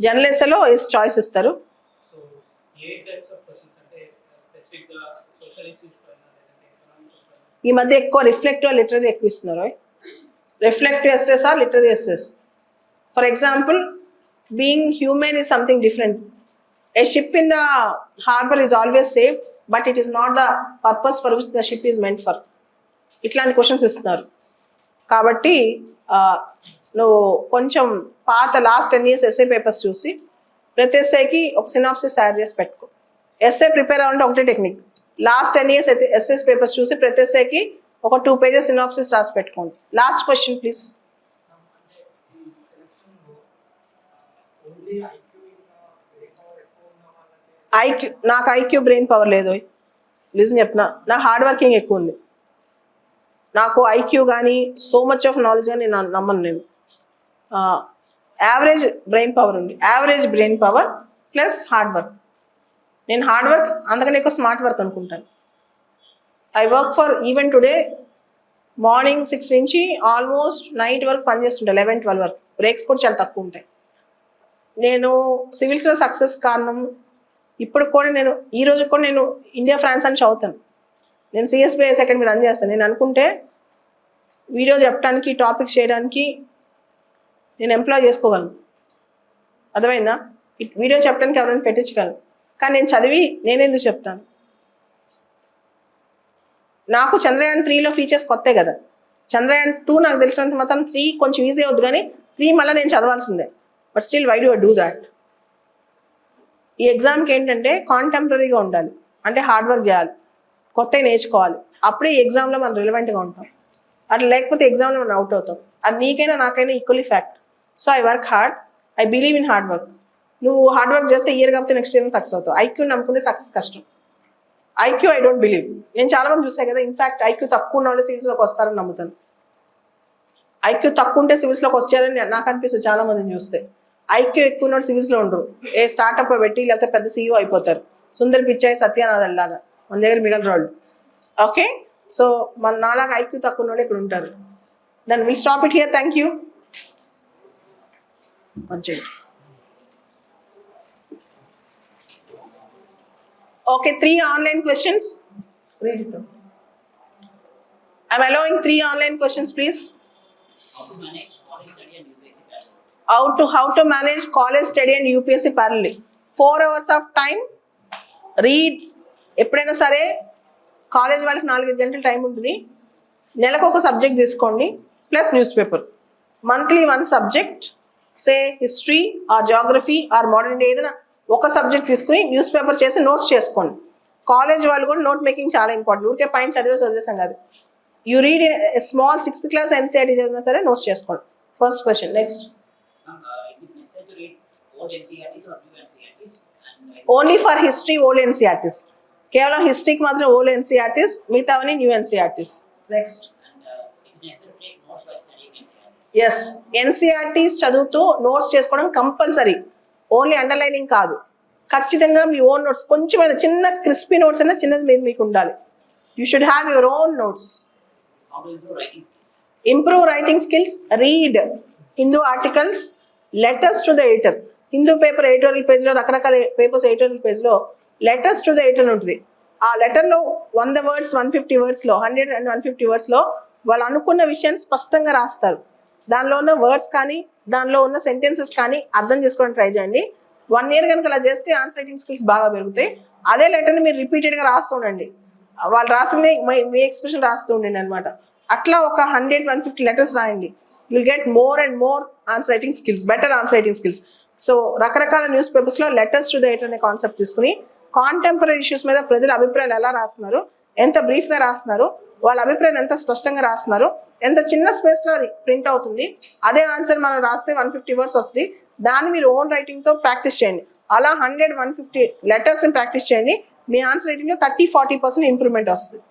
A: General ఎస్ఏలో చాయిస్ ఇస్తారు. ఈ మధ్య ఎక్కువ రిఫ్లెక్టివ్ లిటరరీ ఎక్కువ ఇస్తున్నారు. Reflective essays or literary essays. For example, being human is something different. A ship in the harbor is always safe, but it is not the purpose for which the ship is meant for. ఇట్లాంటి questions ఇస్తున్నారు. కాబట్టి నువ్వు కొంచెం పాత last 10 years SA papers చూసి ప్రతి ఎస్ఏకి ఒక సినాప్సిస్ తయారు చేసి పెట్టుకో. ఎస్ఏ ప్రిపేర్ అవ్వాలంటే ఒకటే technique. Last 10 years essay papers చూసి ప్రతి ఎస్ఏకి ఒక 2 pages సినాప్సిస్ రాసి పెట్టుకోండి. Last question please. ఐక్యూ, నాకు ఐక్యూ బ్రెయిన్ పవర్ లేదు. లిజన్ చెప్తున్నా, నాకు హార్డ్ వర్కింగ్ ఎక్కువ ఉంది. నాకు ఐక్యూ కానీ సో మచ్ ఆఫ్ నాలెడ్జ్ కానీ నేను నమ్మను. నేను యావరేజ్ బ్రెయిన్ పవర్ ఉంది. Average brain power plus hard work. నేను హార్డ్ వర్క్ అందుకని ఎక్కువ స్మార్ట్ వర్క్ అనుకుంటాను. I work for even today morning 6 నుంచి ఆల్మోస్ట్ నైట్ వరకు పనిచేస్తుంటా, 11-12 వరకు. బ్రేక్స్ కూడా చాలా తక్కువ ఉంటాయి. నేను సివిల్స్లో సక్సెస్ కారణం ఇప్పుడు కూడా నేను ఈ రోజు కూడా నేను ఇండియా ఫ్రాన్స్ అని చదువుతాను. నేను సిఎస్బిఐఎస్ అకాడమీ రన్ చేస్తాను. నేను అనుకుంటే వీడియో చెప్పడానికి, టాపిక్స్ చేయడానికి నేను ఎంప్లాయ్ చేసుకోగలను. అర్థమైందా? వీడియో చెప్పడానికి ఎవరైనా పెట్టించగలను. కానీ నేను చదివి నేనెందుకు చెప్తాను? నాకు చంద్రయాన్ 3లో ఫీచర్స్ కొత్తే కదా. చంద్రయాన్ 2 నాకు తెలిసినంత మాత్రం 3 కొంచెం ఈజీ అవుద్ది, కానీ 3 మళ్ళీ నేను చదవాల్సిందే. But still why do I do that? ఈ ఎగ్జామ్కి ఏంటంటే కాంటెంపరీగా ఉండాలి, అంటే హార్డ్ వర్క్ చేయాలి, కొత్తవి నేర్చుకోవాలి. అప్పుడే ఈ ఎగ్జామ్లో మనం రిలవెంట్గా ఉంటాం. అట్లా లేకపోతే ఎగ్జామ్లో మనం అవుట్ అవుతాం. అది నీకైనా నాకైనా equally fact. So I work hard, I believe in hard work. నువ్వు హార్డ్ వర్క్ చేస్తే ఇయర్ కాకపోతే నెక్స్ట్ ఇయర్ సక్సెస్ అవుతావు. ఐక్యూ నమ్ముకుంటే సక్సెస్ కష్టం. IQ I don't believe. నేను చాలా మంది చూసాను కదా, ఇన్ఫాక్ట్ ఐక్యూ తక్కువ ఉన్న వాళ్ళు సివిల్స్లోకి వస్తారని నమ్ముతాను. ఐక్యూ తక్కువ ఉంటే సివిల్స్లోకి వచ్చారని నాకు అనిపిస్తుంది చాలా మందిని చూస్తే. ఐక్యూ ఎక్కువ ఉన్న సివిల్స్లో ఉండరు. ఏ స్టార్ట్అప్ పెట్టి లేకపోతే పెద్ద సీఈఓ అయిపోతారు. సుందర్ పిచ్చాయి, సత్యనాథన్ లాగా మన దగ్గర మిగిలిన వాళ్ళు. ఓకే, సో మన నాలాగా ఐక్యూ తక్కువ ఉన్న వాళ్ళు ఇక్కడ ఉంటారు. Then will stop it here. Thank you. Okay, 3 online questions. Read it. I'm allowing 3 online questions, please. How to manage college study and UPSC parallelly. 4 hours of time. Read. ఎప్పుడైనా సరే college వాళ్ళకి 4-5 గంటల time ఉంటుంది. నెలకు ఒక subject తీసుకోండి plus newspaper. Monthly 1 subject, say history or geography or modern India, ఏదైనా ఒక సబ్జెక్ట్ తీసుకుని న్యూస్ పేపర్ చేసి నోట్స్ చేసుకోండి. కాలేజ్ వాళ్ళు కూడా నోట్ మేకింగ్ చాలా ఇంపార్టెంట్. ఊరికే పైన చదివేసాం కాదు. You read small 6th class NCERT చదివినా సరే నోట్స్ చేసుకోండి. First question. Next. Only for history old NCERTs. కేవలం హిస్టరీకి మాత్రం ఓల్డ్ ఎన్సీఆర్టీస్, మిగతావని new NCERTs. Next. Yes, NCERTs చదువుతూ నోట్స్ చేసుకోవడం కంపల్సరీ. ఓన్లీ అండర్లైనింగ్ కాదు, ఖచ్చితంగా మీ ఓన్ నోట్స్, కొంచెమైనా చిన్న క్రిస్పీ నోట్స్ అయినా చిన్నది మీకు ఉండాలి. You should have your own notes. Improve writing skills. Read Hindu articles, letters to the editor. Hindu paper editorial పేజ్లో, రకరకాల పేపర్స్ ఎడిటోరియల్ పేజ్లో లెటర్స్ టు ద ఎడిటర్ ఉంటుంది. ఆ లెటర్లో 100 words 150 wordsలో 100 and 150 wordsలో వాళ్ళు అనుకున్న విషయాన్ని స్పష్టంగా రాస్తారు. దానిలో ఉన్న వర్డ్స్ కానీ దానిలో ఉన్న సెంటెన్సెస్ కానీ అర్థం చేసుకోవడానికి ట్రై చేయండి. 1 year కనుక అలా చేస్తే ఆన్సర్ రైటింగ్ స్కిల్స్ బాగా పెరుగుతాయి. అదే లెటర్ని మీరు రిపీటెడ్గా రాస్తూ ఉండండి. వాళ్ళు రాసిందే మీ ఎక్స్ప్రెషన్ రాస్తూ ఉండండి అనమాట. అట్లా ఒక 100-150 letters రాయండి. Will get more and more answer writing skills, better answer writing skills. So రకరకాల న్యూస్ పేపర్స్లో లెటర్స్ టు ద ఎడిటర్ అనే కాన్సెప్ట్ తీసుకుని కాంటెంపరీ ఇష్యూస్ మీద ప్రజల అభిప్రాయాలు ఎలా రాస్తున్నారు, ఎంత బ్రీఫ్గా రాస్తున్నారు, వాళ్ళ అభిప్రాయం ఎంత స్పష్టంగా రాస్తున్నారు, ఎంత చిన్న స్పేస్లో అది ప్రింట్ అవుతుంది. అదే ఆన్సర్ మనం రాస్తే 150 words వస్తుంది. దాన్ని మీరు ఓన్ రైటింగ్తో ప్రాక్టీస్ చేయండి. అలా 100-150 లెటర్స్ని ప్రాక్టీస్ చేయండి. మీ ఆన్సర్ రైటింగ్లో 30-40% ఇంప్రూవ్మెంట్ వస్తుంది.